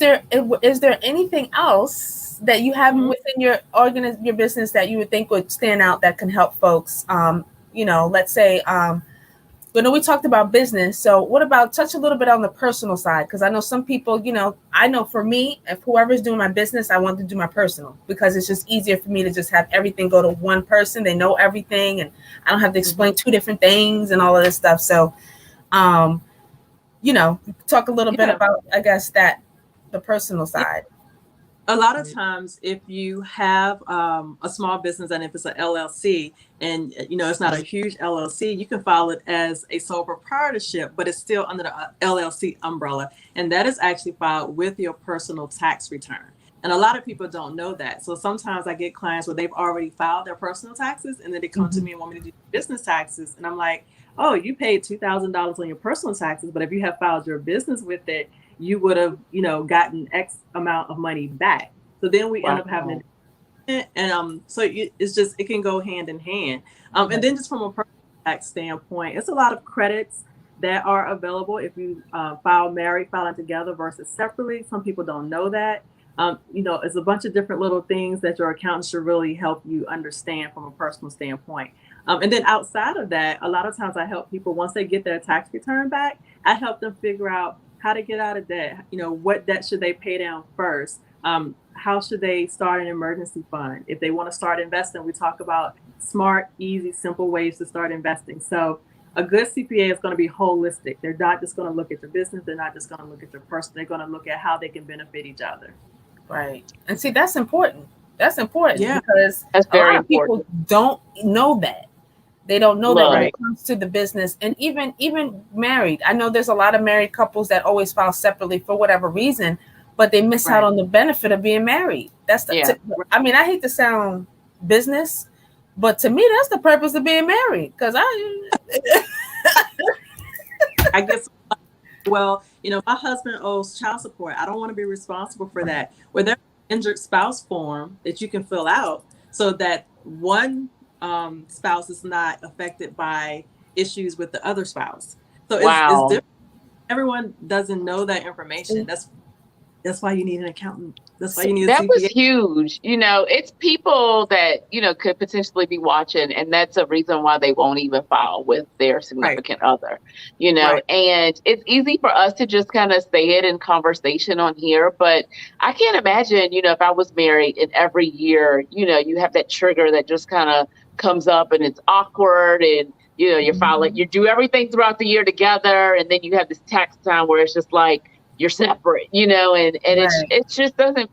Is there anything else that you have Mhm. within your business that you would think would stand out that can help folks? Let's say, we talked about business. So what about touch a little bit on the personal side? Because I know some people, I know for me, if whoever's doing my business, I want to do my personal because it's just easier for me to just have everything go to one person. They know everything, and I don't have to explain two different things and all of this stuff. So, talk a little bit about, I guess, the personal side. A lot of times, if you have a small business and if it's an LLC and it's not a huge LLC, you can file it as a sole proprietorship, but it's still under the LLC umbrella. And that is actually filed with your personal tax return. And a lot of people don't know that. So sometimes I get clients where they've already filed their personal taxes and then they come to me and want me to do business taxes. And I'm like, oh, you paid $2,000 on your personal taxes, but if you have filed your business with it, you would have, gotten X amount of money back. So then we end up having to, and so it's just, it can go hand in hand. And then just from a personal tax standpoint, it's a lot of credits that are available if you filing together versus separately. Some people don't know that. It's a bunch of different little things that your accountant should really help you understand from a personal standpoint. And then outside of that, a lot of times I help people once they get their tax return back, I help them figure out how to get out of debt. What debt should they pay down first? How should they start an emergency fund? If they want to start investing, we talk about smart, easy, simple ways to start investing. So a good CPA is going to be holistic. They're not just going to look at your business. They're not just going to look at your person. They're going to look at how they can benefit each other. Right. And see, that's important. That's important because that's a lot very of people don't know that. They don't know that when it comes to the business, and even married. I know there's a lot of married couples that always file separately for whatever reason, but they miss out on the benefit of being married. I mean, I hate to sound business, but to me, that's the purpose of being married. Because I guess, well, my husband owes child support. I don't want to be responsible for that. Well, there's an injured spouse form that you can fill out so that one spouse is not affected by issues with the other spouse. So it's different. Everyone doesn't know that information. That's why you need an accountant. That's why you need a CPA. That was huge. It's people that, could potentially be watching, and that's a reason why they won't even file with their significant other, and it's easy for us to just kind of say it in conversation on here. But I can't imagine, if I was married and every year, you have that trigger that just kind of comes up and it's awkward and, you're filing, you do everything throughout the year together. And then you have this tax time where it's just like, you're separate, and it just doesn't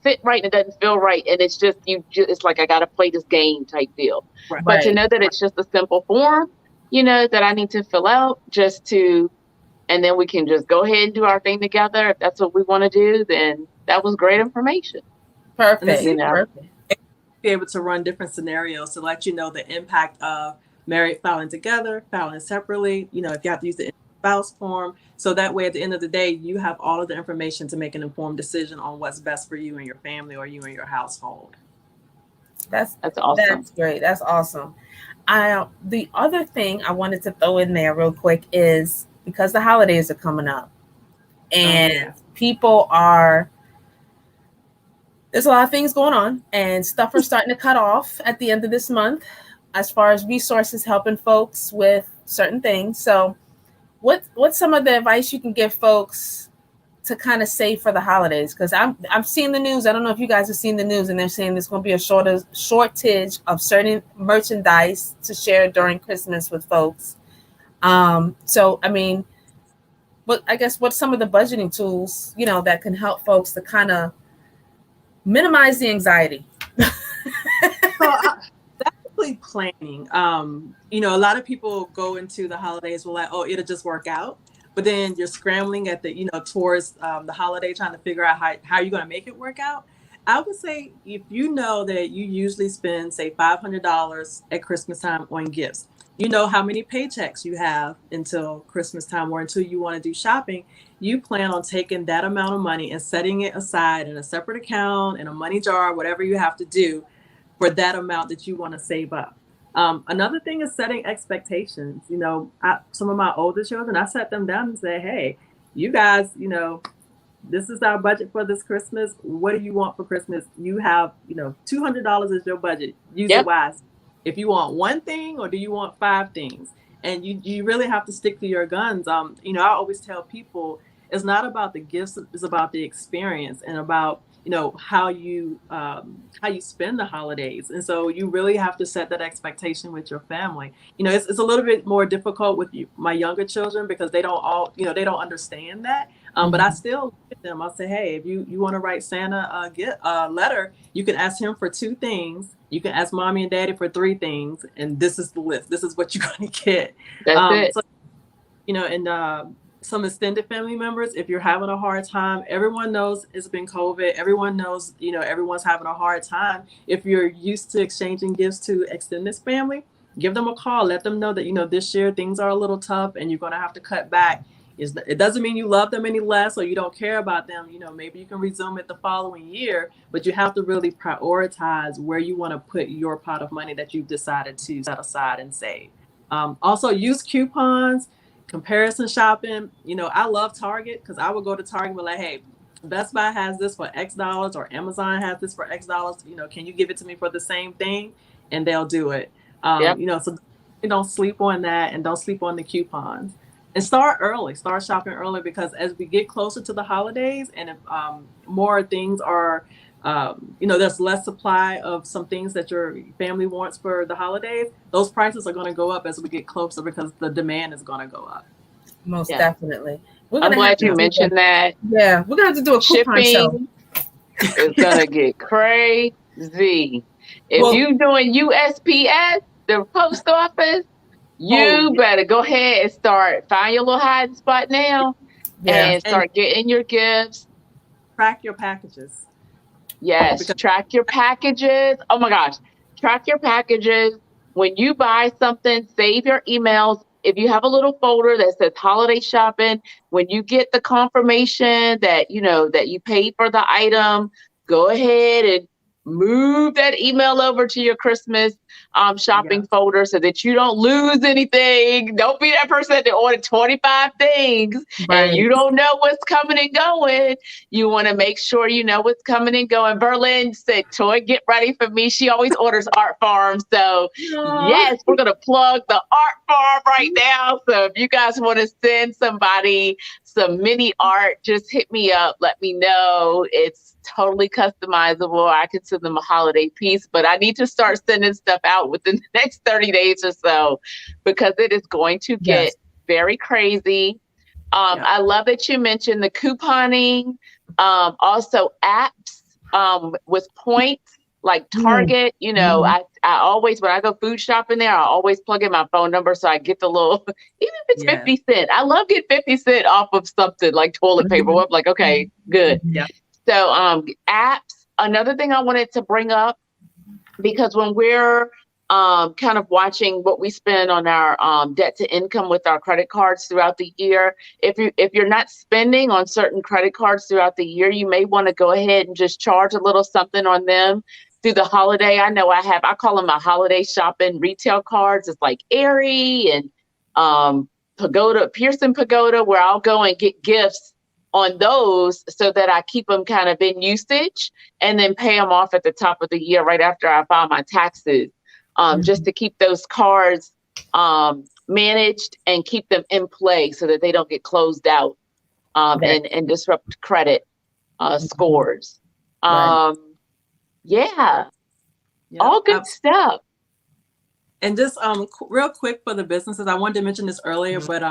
sit right. And it doesn't feel right. And it's just, it's like, I got to play this game type deal. Right. But to know that it's just a simple form, that I need to fill out and then we can just go ahead and do our thing together. If that's what we want to do, then that was great information. Perfect. Perfect. Be able to run different scenarios to let you know the impact of married filing together, filing separately, if you have to use the spouse form. So that way, at the end of the day, you have all of the information to make an informed decision on what's best for you and your family or you and your household. That's awesome. That's great. That's awesome. The other thing I wanted to throw in there real quick is because the holidays are coming up and there's a lot of things going on and stuff are starting to cut off at the end of this month as far as resources helping folks with certain things. So what's some of the advice you can give folks to kind of save for the holidays? Because I'm seeing the news. I don't know if you guys have seen the news, and they're saying there's going to be a shortage of certain merchandise to share during Christmas with folks. So, I mean, I guess what's some of the budgeting tools, that can help folks to kind of minimize the anxiety? Planning. A lot of people go into the holidays with like, oh, it'll just work out. But then you're scrambling at towards the holiday, trying to figure out how you're going to make it work out. I would say if you know that you usually spend, say, $500 at Christmas time on gifts, you know how many paychecks you have until Christmas time or until you want to do shopping. You plan on taking that amount of money and setting it aside in a separate account, in a money jar, whatever you have to do for that amount that you want to save up. Another thing is setting expectations. You know, some of my older children, I set them down and say, hey, you guys, you know, this is our budget for this Christmas. What do you want for Christmas? You have, you know, $200 is your budget. Use it wisely. If you want one thing or do you want 5 things? And you really have to stick to your guns. You know, I always tell people it's not about the gifts, it's about the experience and about, you know, how you spend the holidays. And so you really have to set that expectation with your family. You know, it's a little bit more difficult with my younger children because they don't they don't understand that. But I still look at them. I'll say, hey, if you want to write Santa a letter, you can ask him for 2 things. You can ask mommy and daddy for 3 things. And this is the list. This is what you're going to get. That's it. So, you know, and some extended family members, if you're having a hard time, everyone knows it's been COVID. Everyone knows, you know, everyone's having a hard time. If you're used to exchanging gifts to extended family, give them a call. Let them know that, you know, this year things are a little tough and you're going to have to cut back. It doesn't mean you love them any less or you don't care about them. You know, maybe you can resume it the following year, but you have to really prioritize where you want to put your pot of money that you've decided to set aside and save. Also, use coupons, comparison shopping. You know, I love Target because I would go to Target and be like, hey, Best Buy has this for X dollars or Amazon has this for X dollars. You know, can you give it to me for the same thing? And they'll do it. You know, so don't sleep on that and don't sleep on the coupons. And start early, start shopping early, because as we get closer to the holidays and if more things are, you know, there's less supply of some things that your family wants for the holidays, those prices are going to go up as we get closer because the demand is going to go up. Most definitely. I'm glad you mentioned that. Yeah, we're going to have to do a coupon show. It's going to get crazy. If you're doing USPS, the post office, you better go ahead and find your little hiding spot now and start getting your gifts. Track your packages. Yes, track your packages. Oh my gosh, track your packages. When you buy something, save your emails. If you have a little folder that says holiday shopping, when you get the confirmation that, you know, that you paid for the item, go ahead and move that email over to your Christmas shopping folder so that you don't lose anything. Don't be that person that ordered 25 things and you don't know what's coming and going. You want to make sure you know what's coming and going. Berlin said, Toy, get ready for me. She always orders Art Farm. So yes, we're going to plug the Art Farm right now. So if you guys want to send somebody some mini art, just hit me up. Let me know. It's totally customizable. I can send them a holiday piece, but I need to start sending stuff out within the next 30 days or so because it is going to get very crazy. I love that you mentioned the couponing. Also apps with points like Target. You know, I always, when I go food shopping there, I always plug in my phone number so I get the little, even if it's 50 cents. I love getting 50 cents off of something like toilet paper. I'm like, okay, good. So apps, another thing I wanted to bring up, because when we're kind of watching what we spend on our debt to income with our credit cards throughout the year, if you're not spending on certain credit cards throughout the year, you may want to go ahead and just charge a little something on them through the holiday. I know I call them my holiday shopping retail cards. It's like Aerie and Pearson Pagoda, where I'll go and get gifts on those so that I keep them kind of in usage and then pay them off at the top of the year right after I file my taxes, just to keep those cards managed and keep them in play so that they don't get closed out and disrupt credit scores. All good stuff. And just real quick for the businesses, I wanted to mention this earlier, but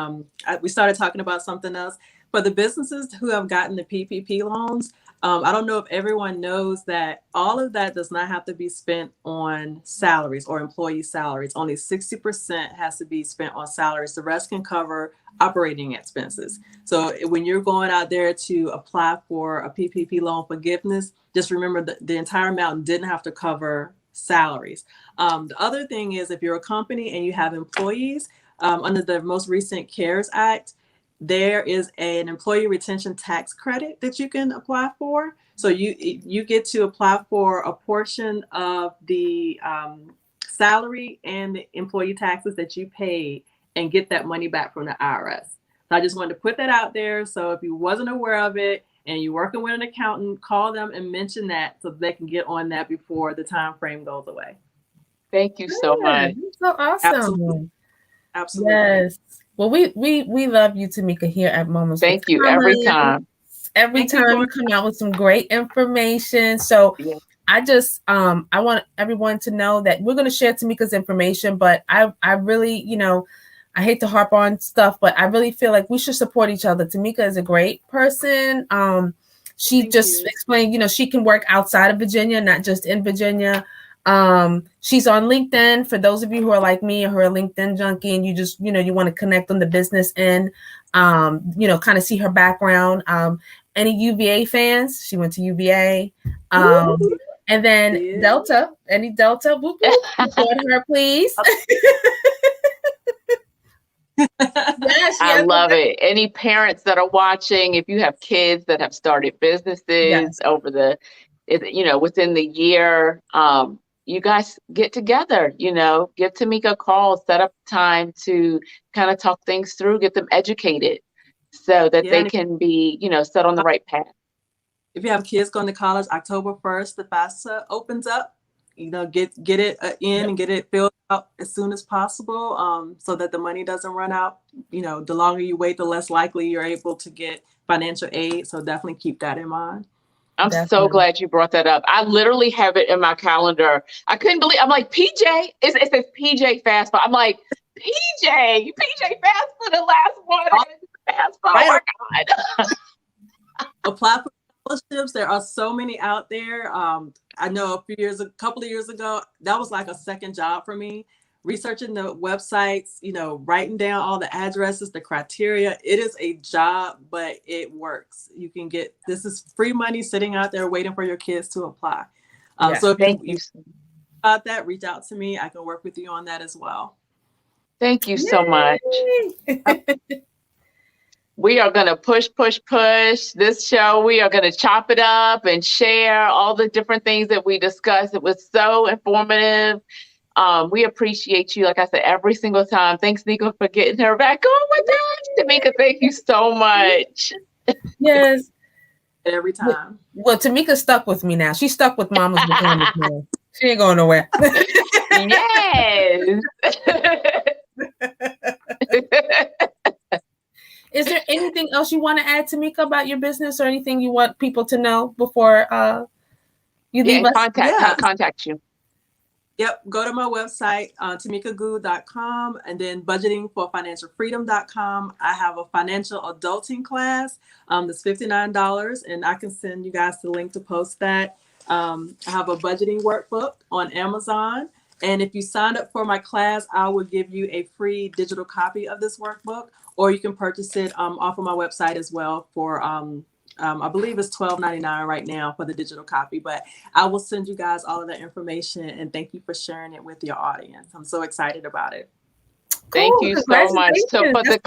we started talking about something else. For the businesses who have gotten the PPP loans, I don't know if everyone knows that all of that does not have to be spent on salaries or employee salaries. Only 60% has to be spent on salaries. The rest can cover operating expenses. So when you're going out there to apply for a PPP loan forgiveness, just remember that the entire amount didn't have to cover salaries. The other thing is if you're a company and you have employees, under the most recent CARES Act, there is an employee retention tax credit that you can apply for. So you get to apply for a portion of the salary and the employee taxes that you paid and get that money back from the IRS. So I just wanted to put that out there. So if you wasn't aware of it and you're working with an accountant, call them and mention that so they can get on that before the time frame goes away. Thank you so much. So awesome. Absolutely. Absolutely. Yes. Well, we love you, Tamika, here at Mommas. Thank you every time. Every time you come out with some great information. So I just I want everyone to know that we're going to share Tamika's information, but I really, I hate to harp on stuff, but I really feel like we should support each other. Tamika is a great person. She explained, she can work outside of Virginia, not just in Virginia. She's on LinkedIn for those of you who are like me or who are LinkedIn junkie and you just, you want to connect on the business end, kind of see her background. Any UVA fans? She went to UVA. And then Delta, any Delta, whoop, whoop, support her, please. I love it. Any parents that are watching, if you have kids that have started businesses over within the year, you guys get together, give Tamika a call, set up time to kind of talk things through, get them educated so that they can be, set on the right path. If you have kids going to college, October 1st, the FAFSA opens up, get it in and get it filled out as soon as possible, so that the money doesn't run out. The longer you wait, the less likely you're able to get financial aid. So definitely keep that in mind. I'm so glad you brought that up. I literally have it in my calendar. I couldn't believe, I'm like, PJ, it says PJ FAFSA. I'm like, PJ FAFSA, the last one. FAFSA, oh my God. Apply for scholarships. There are so many out there. I know a couple of years ago, that was like a second job for me. Researching the websites, writing down all the addresses, the criteria. It is a job, but it works. You can this is free money sitting out there waiting for your kids to apply. So if you about that, reach out to me. I can work with you on that as well. Thank you so much. We are going to push this show. We are going to chop it up and share all the different things that we discussed. It was so informative. We appreciate you, like I said, every single time. Thanks, Nika, for getting her back on with us. Tamika, thank you so much. Yes. Every time. Well, Tamika's stuck with me now. She's stuck with Mama's Pajamas now. She ain't going nowhere. Yes. Is there anything else you want to add, Tamika, about your business or anything you want people to know before you leave us? Contact you. Yep. Go to my website, tamikagood.com, and then budgetingforfinancialfreedom.com. I have a financial adulting class that's $59, and I can send you guys the link to post that. I have a budgeting workbook on Amazon. And if you sign up for my class, I will give you a free digital copy of this workbook, or you can purchase it off of my website as well for I believe it's $12.99 right now for the digital copy, but I will send you guys all of that information, and thank you for sharing it with your audience. I'm so excited about it. Thank you so much. So for the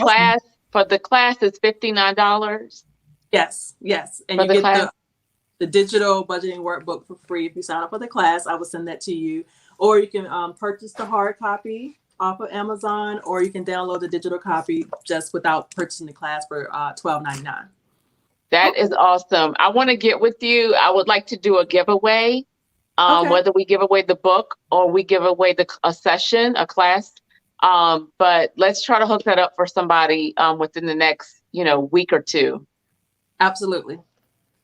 class, it's $59. Yes. And you get the digital budgeting workbook for free if you sign up for the class. I will send that to you, or you can purchase the hard copy off of Amazon, or you can download the digital copy just without purchasing the class for $12.99. That is awesome. I want to get with you. I would like to do a giveaway, whether we give away the book or we give away a session, a class. But let's try to hook that up for somebody within the next, week or two. Absolutely.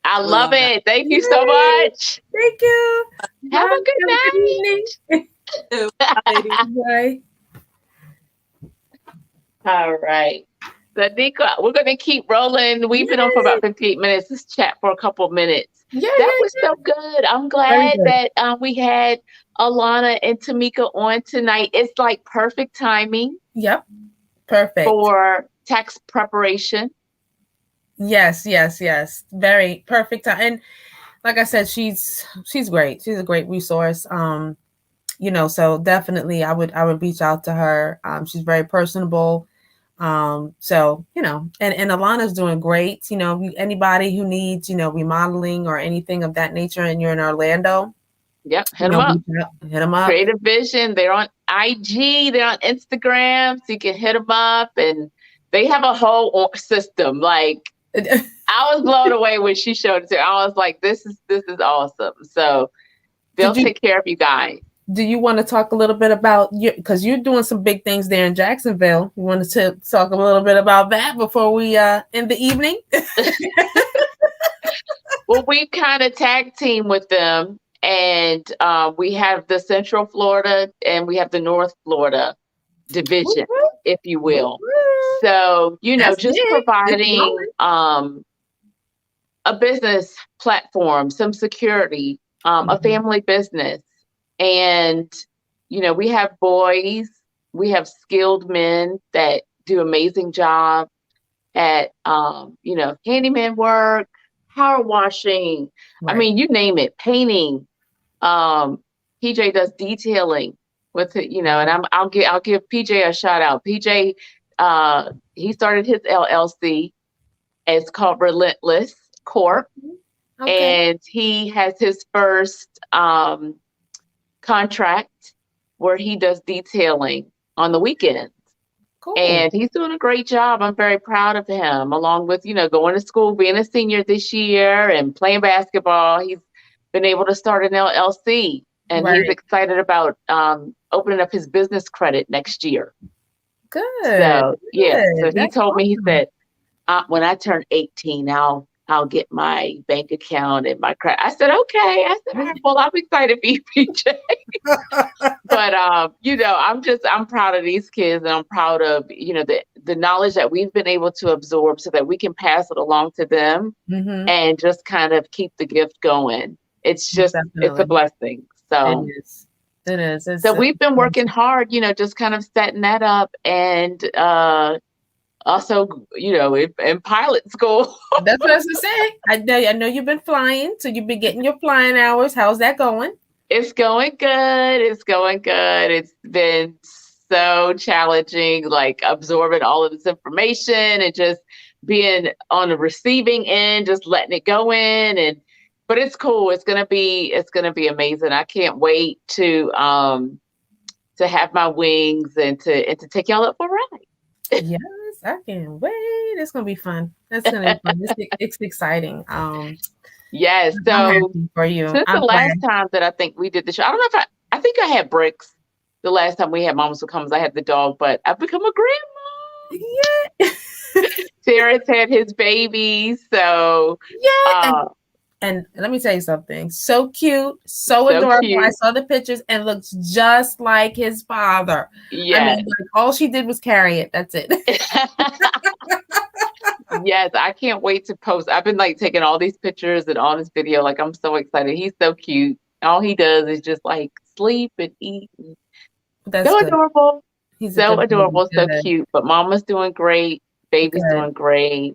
I love it. Thank you so much. Thank you. Have a good night. Bye. All right. So Nika, we're going to keep rolling. We've been on for about 15 minutes. Let's chat for a couple of minutes. That was so good. I'm glad that we had Alana and Tamika on tonight. It's like perfect timing. Yep. Perfect. For tax preparation. Yes. Very perfect time. And like I said, she's great. She's a great resource. so definitely I would reach out to her. She's very personable. So, and Alana's doing great. Anybody who needs, remodeling or anything of that nature, and you're in Orlando. Yep, hit them up. Hit them up. Creative Vision. They're on IG. They're on Instagram. So you can hit them up, and they have a whole system. Like, I was blown away when she showed it to me. I was like, this is awesome. So they'll take care of you guys. Do you want to talk a little bit about because you're doing some big things there in Jacksonville? You wanted to talk a little bit about that before we end the evening? Well, we kind of tag team with them, and we have the Central Florida and we have the North Florida division, if you will. So, just providing a business platform, some security, a family business. And, we have boys, we have skilled men that do amazing job at, handyman work, power washing. Right. I mean, you name it, painting. PJ does detailing with it, and I'll give PJ a shout out. PJ, he started his LLC. It's called Relentless Corp. Okay. And he has his first, contract where he does detailing on the weekends. Cool. And he's doing a great job. I'm very proud of him, along with, going to school, being a senior this year and playing basketball. He's been able to start an LLC, and he's excited about opening up his business credit next year. Good. So, yeah. So he told me, he said, when I turn 18, I'll get my bank account and my credit. I said, okay. I said, all right, well, I'm excited for you, PJ. But, I'm proud of these kids, and I'm proud of, the knowledge that we've been able to absorb so that we can pass it along to them and just kind of keep the gift going. It's just, it's a blessing. So it is. So we've been working hard, just kind of setting that up, and, also, in pilot school. That's what I was going to say. I know you've been flying, so you've been getting your flying hours. How's that going? It's going good. It's been so challenging, like absorbing all of this information and just being on the receiving end, just letting it go in. But it's cool. It's gonna be amazing. I can't wait to have my wings and to take y'all up for a ride. Yes. I can't wait. It's gonna be fun. It's gonna be fun. It's exciting. Yes. So for you. Since the last time that I think we did the show, I don't know if I think I had Bricks the last time we had Mommas Who Comes. I had the dog, but I've become a grandma. Yeah. Terrence had his baby, so yeah. And let me tell you something. So cute, so adorable. Cute. I saw the pictures and looks just like his father. Yeah. I mean, all she did was carry it. That's it. Yes, I can't wait to post. I've been taking all these pictures and all this video. I'm so excited. He's so cute. All he does is just sleep and eat. That's so good. Adorable. He's so adorable, so cute. But Mama's doing great. Baby's doing great.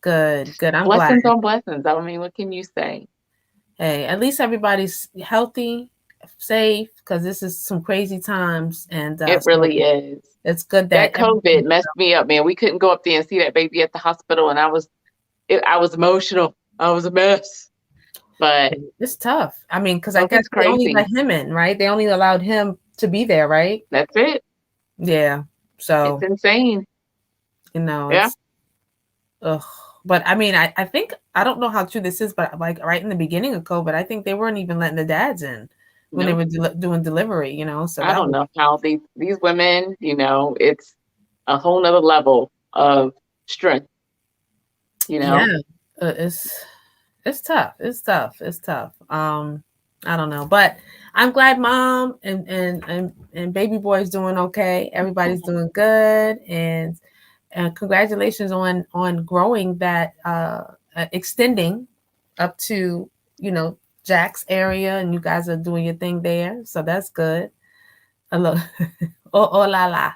Good. I'm blessings glad. On blessings. I mean, what can you say? Hey, at least everybody's healthy, safe, because this is some crazy times, and it really is. It's good that COVID messed me up, man. We couldn't go up there and see that baby at the hospital, and I was emotional. I was a mess, but it's tough. I mean, because I guess they only let him in, right? They only allowed him to be there, right? That's it. Yeah. So it's insane. It's, ugh. But I mean, I think, I don't know how true this is, but right in the beginning of COVID, I think they weren't even letting the dads in when they were doing delivery, So I don't know how these women, it's a whole nother level of strength, Yeah, it's tough. It's tough. I don't know, but I'm glad mom and baby boy's doing okay. Everybody's doing good, and congratulations on growing that, extending up to, Jack's area, and you guys are doing your thing there. So that's good. Hello. Oh la la.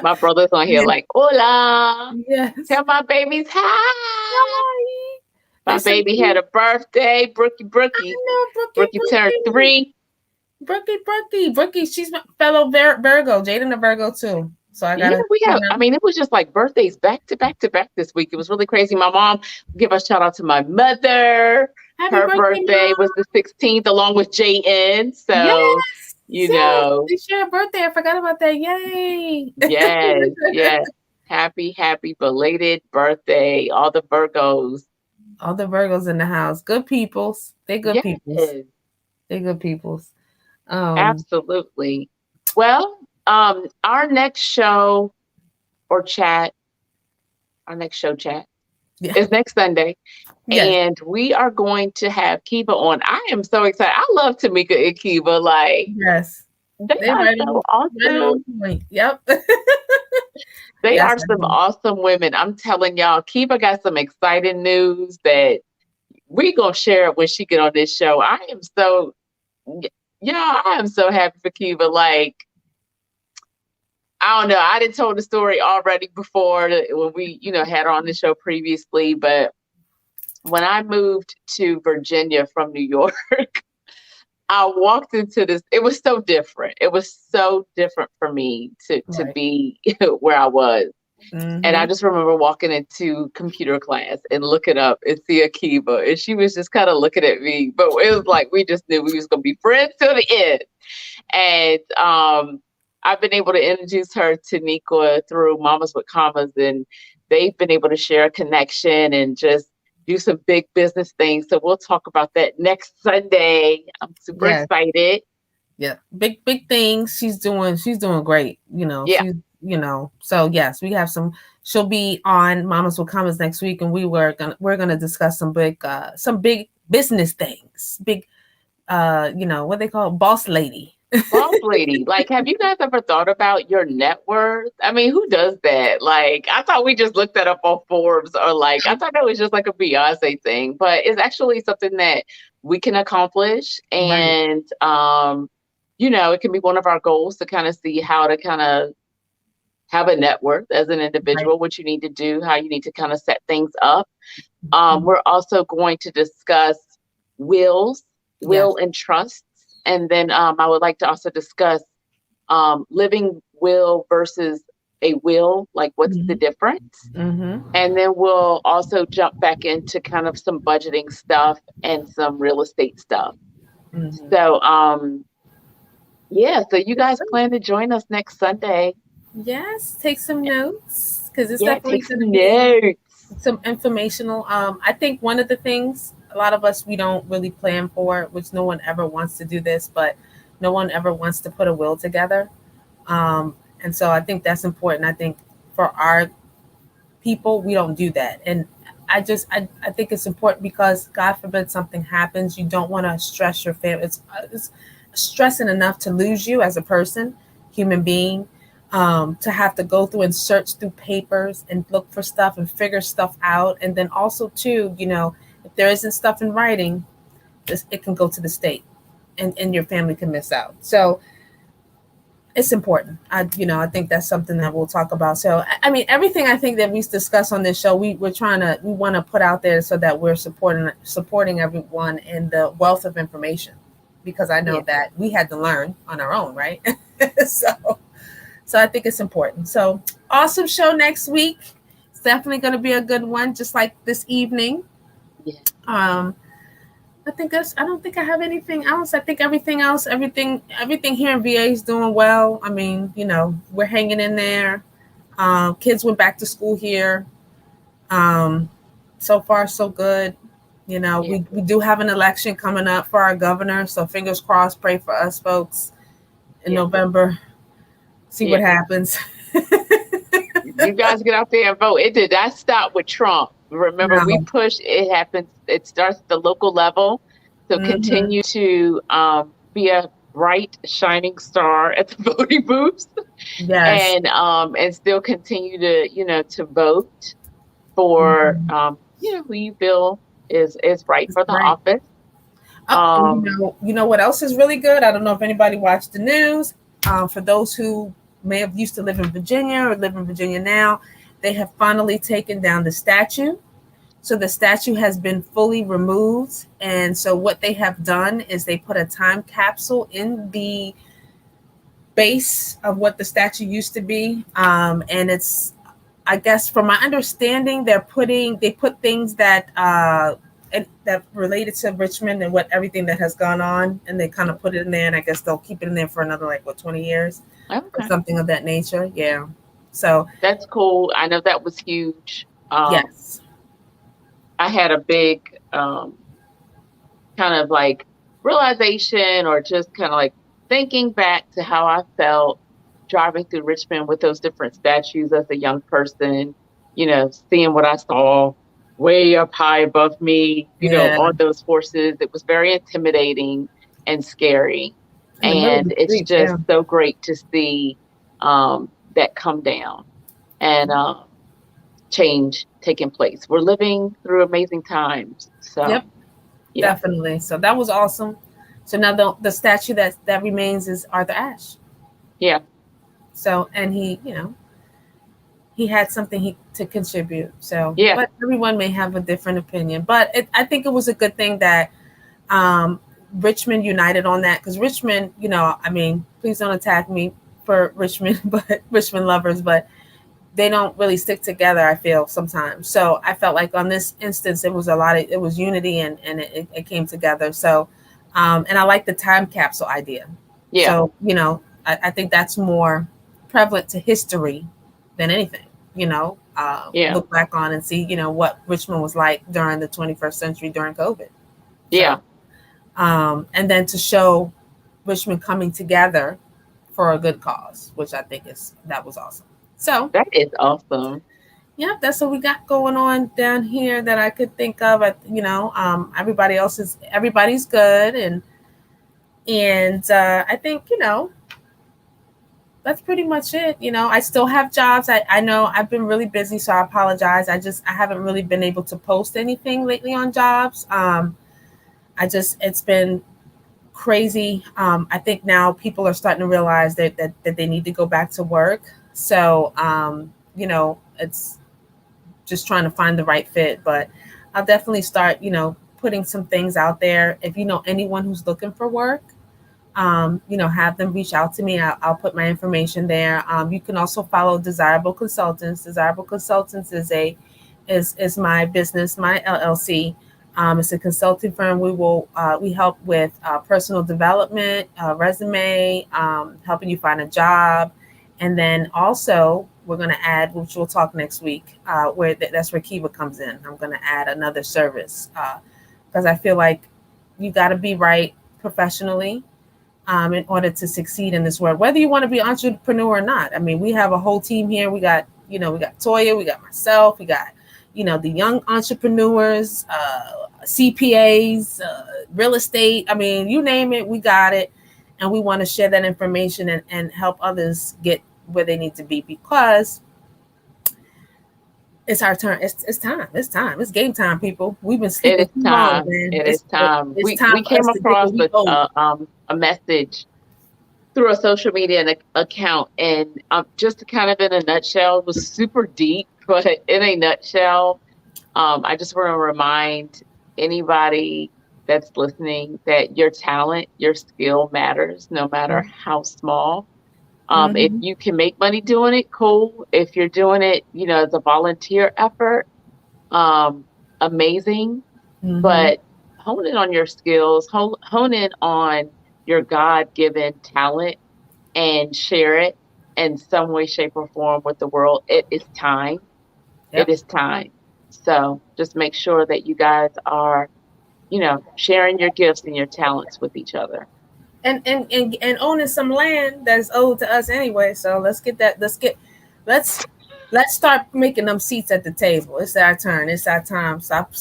My brother's on here hola. Yes. Tell my babies hi. My baby had a birthday. Brookie turned 3. Brookie, she's my fellow Virgo. Jaden a Virgo too. So I gotta. We have. I mean, it was just like birthdays back to back to back this week. It was really crazy. My mom, give a shout out to my mother. Happy Her birthday Mom. was the 16th, along with JN. So Yes, you know, they share a birthday. I forgot about that. Yay! yes. Happy belated birthday, all the Virgos. All the Virgos in the house. Good peoples. They good peoples. They good peoples. Absolutely. Well, our next show chat is next Sunday. Yes. And we are going to have Kiva on. I am so excited. I love Tamika and Kiva. Like, yes, they are so awesome. Yep. They are some awesome women. I'm telling y'all, Kiva got some exciting news that we're going to share it when she get on this show. I am so happy for Kiva. Like, I don't know. I didn't told the story already before when we, had her on the show previously, but when I moved to Virginia from New York, I walked into this. It was so different. It was so different for me to be where I was. Mm-hmm. And I just remember walking into computer class and looking up and see Akiva. And she was just kind of looking at me. But it was like we just knew we was going to be friends till the end. And I've been able to introduce her to Nicoa through Mommas with Commas. And they've been able to share a connection and just do some big business things. So we'll talk about that next Sunday. I'm super excited. Yeah. Big things. She's doing great. She's, so yes, we have she'll be on Mommas with Commas next week. And we're going to discuss some big business things. Big, what they call boss lady. Boss lady. Like, have you guys ever thought about your net worth? I mean, who does that? Like, I thought we just looked that up on Forbes, or like, I thought that was just like a Beyonce thing, but it's actually something that we can accomplish. And, it can be one of our goals to kind of see how to kind of have a net worth as an individual, what you need to do, how you need to kind of set things up. We're also going to discuss will and trust. And then I would like to also discuss living will versus a will, like what's the difference? Mm-hmm. And then we'll also jump back into kind of some budgeting stuff and some real estate stuff. Mm-hmm. So, so you guys plan to join us next Sunday. Yes, take some notes because it's definitely some informational. I think one of the things a lot of us, we don't really plan for, which no one ever wants to do this, but no one ever wants to put a will together. And so I think that's important. I think for our people, we don't do that. And I think it's important because God forbid something happens. You don't want to stress your family. It's stressing enough to lose you as a person, human being, to have to go through and search through papers and look for stuff and figure stuff out. And then also too, if there isn't stuff in writing, it can go to the state and your family can miss out. So it's important. I think that's something that we'll talk about. So, I mean, everything I think that we discuss on this show, we want to put out there so that we're supporting everyone in the wealth of information, because I know that we had to learn on our own, right? So I think it's important. So awesome show next week. It's definitely going to be a good one, just like this evening. Yeah. I don't think I have anything else. I think everything here in VA is doing well. I mean, we're hanging in there. Kids went back to school here. So far, so good. We do have an election coming up for our governor. So fingers crossed, pray for us folks in November. See what happens. You guys get out there and vote. It did not stop with Trump. Remember, we pushed. It happens. It starts at the local level. So continue to be a bright, shining star at the voting booths. Yes. And still continue to to vote for who you feel is right for the office. What else is really good? I don't know if anybody watched the news. For those who may have used to live in Virginia or live in Virginia now, they have finally taken down the statue So the statue has been fully removed. And so what they have done is they put a time capsule in the base of what the statue used to be. And it's, I guess from my understanding, they put things that that related to Richmond and what everything that has gone on, and they kind of put it in there, and I guess they'll keep it in there for another 20 years or something of that nature. Yeah. So that's cool. I know that was huge. Yes. I had a big kind of like realization, or just kind of like thinking back to how I felt driving through Richmond with those different statues as a young person, seeing what I saw way up high above me, on those horses. It was very intimidating and scary. And it's just so great to see that come down and change taking place. We're living through amazing times. So yep, definitely. So that was awesome. So now the statue that remains is Arthur Ashe. Yeah. So, and he had something to contribute. So, yeah. But everyone may have a different opinion. But I think it was a good thing that Richmond united on that, because Richmond, please don't attack me for Richmond, but Richmond lovers, but they don't really stick together, I feel, sometimes. So I felt like on this instance, it was unity and it came together. So, and I like the time capsule idea. Yeah. So, I think that's more prevalent to history than anything, look back on and see, what Richmond was like during the 21st century during COVID. Yeah. So, and then to show Richmond coming together for a good cause, which I think that was awesome. So that is awesome. Yeah, that's what we got going on down here that I could think of. Everybody's good, and I think that's pretty much it. I still have jobs. I know I've been really busy, so I apologize. I haven't really been able to post anything lately on jobs. It's been crazy. I think now people are starting to realize that they need to go back to work. So, it's just trying to find the right fit, but I'll definitely start, putting some things out there. If you know anyone who's looking for work, have them reach out to me. I'll put my information there. You can also follow Desirable Consultants. Desirable Consultants is my business, my LLC. It's a consulting firm. We help with personal development, resume, helping you find a job. And then also we're going to add, which we'll talk next week, that's where Kiva comes in. I'm going to add another service because I feel like you got to be right professionally in order to succeed in this world, whether you want to be an entrepreneur or not. I mean, we have a whole team here. We got Toya, we got myself, we got, the young entrepreneurs, CPAs, real estate. I mean, you name it, we got it. And we want to share that information and help others get where they need to be, because it's our turn. It's time. It's game time, people. We've been sleeping too long, man. It is time. We came across a message through a social media account, and just kind of in a nutshell, it was super deep, but in a nutshell, I just want to remind anybody that's listening that your talent, your skill matters, no matter how small. If you can make money doing it, cool. If you're doing it, as a volunteer effort, amazing. But hone in on your skills, hone in on your God-given talent, and share it in some way, shape, or form with the world. It is time. Yep. It is time. So just make sure that you guys are, sharing your gifts and your talents with each other. And owning some land that's owed to us anyway. So let's start making them seats at the table. It's our turn. It's our time. Stop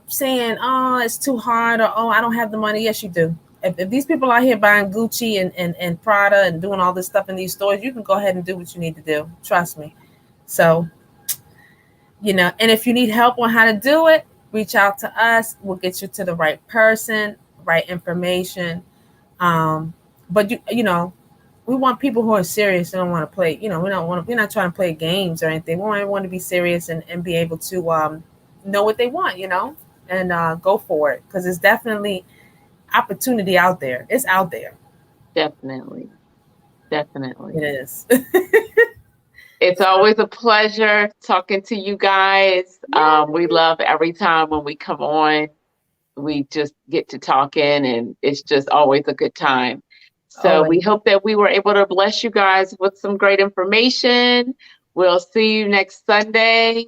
saying, oh, it's too hard, or oh, I don't have the money. Yes, you do. If these people out here buying Gucci and Prada and doing all this stuff in these stores, you can go ahead and do what you need to do. Trust me. So, and if you need help on how to do it, reach out to us. We'll get you to the right person, right information. But we want people who are serious and don't want to play. We're not trying to play games or anything. We want to be serious and be able to, know what they want, and go for it, because it's definitely opportunity out there. It's out there. Definitely. It is. It's always a pleasure talking to you guys. We love every time when we come on, we just get to talking, and it's just always a good time. So we hope that we were able to bless you guys with some great information. We'll see you next Sunday.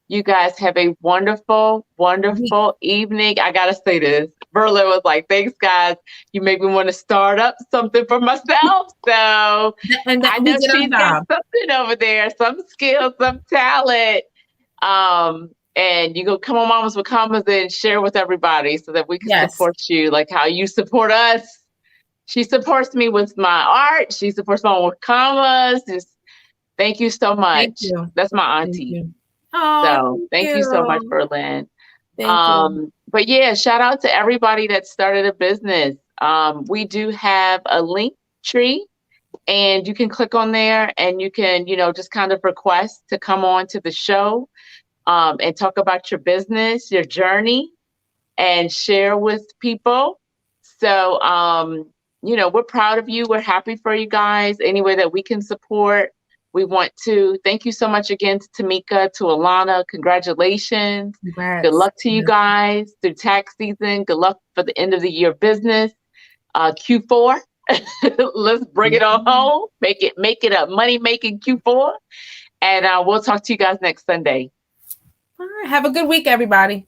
You guys have a wonderful, wonderful evening. I got to say this. Berlin was like, thanks, guys. You make me want to start up something for myself. So I know she's got something over there, some skills, some talent. And you go come on Mommas with Commas and share with everybody so that we can support you like how you support us. She supports me with my art. She supports me with commas. Just thank you so much. Thank you. That's my auntie. Oh, so thank you so much, Berlin. Thank you. But yeah, shout out to everybody that started a business. We do have a link tree, and you can click on there and you can, just kind of request to come on to the show and talk about your business, your journey, and share with people. So, we're proud of you. We're happy for you guys. Any way that we can support, we want to. Thank you so much again to Tamika, to Alana. Congratulations. Congrats. Good luck to you guys through tax season. Good luck for the end of the year business. Q4. Let's bring it on home. Make it a money-making Q4. And we'll talk to you guys next Sunday. All right. Have a good week, everybody.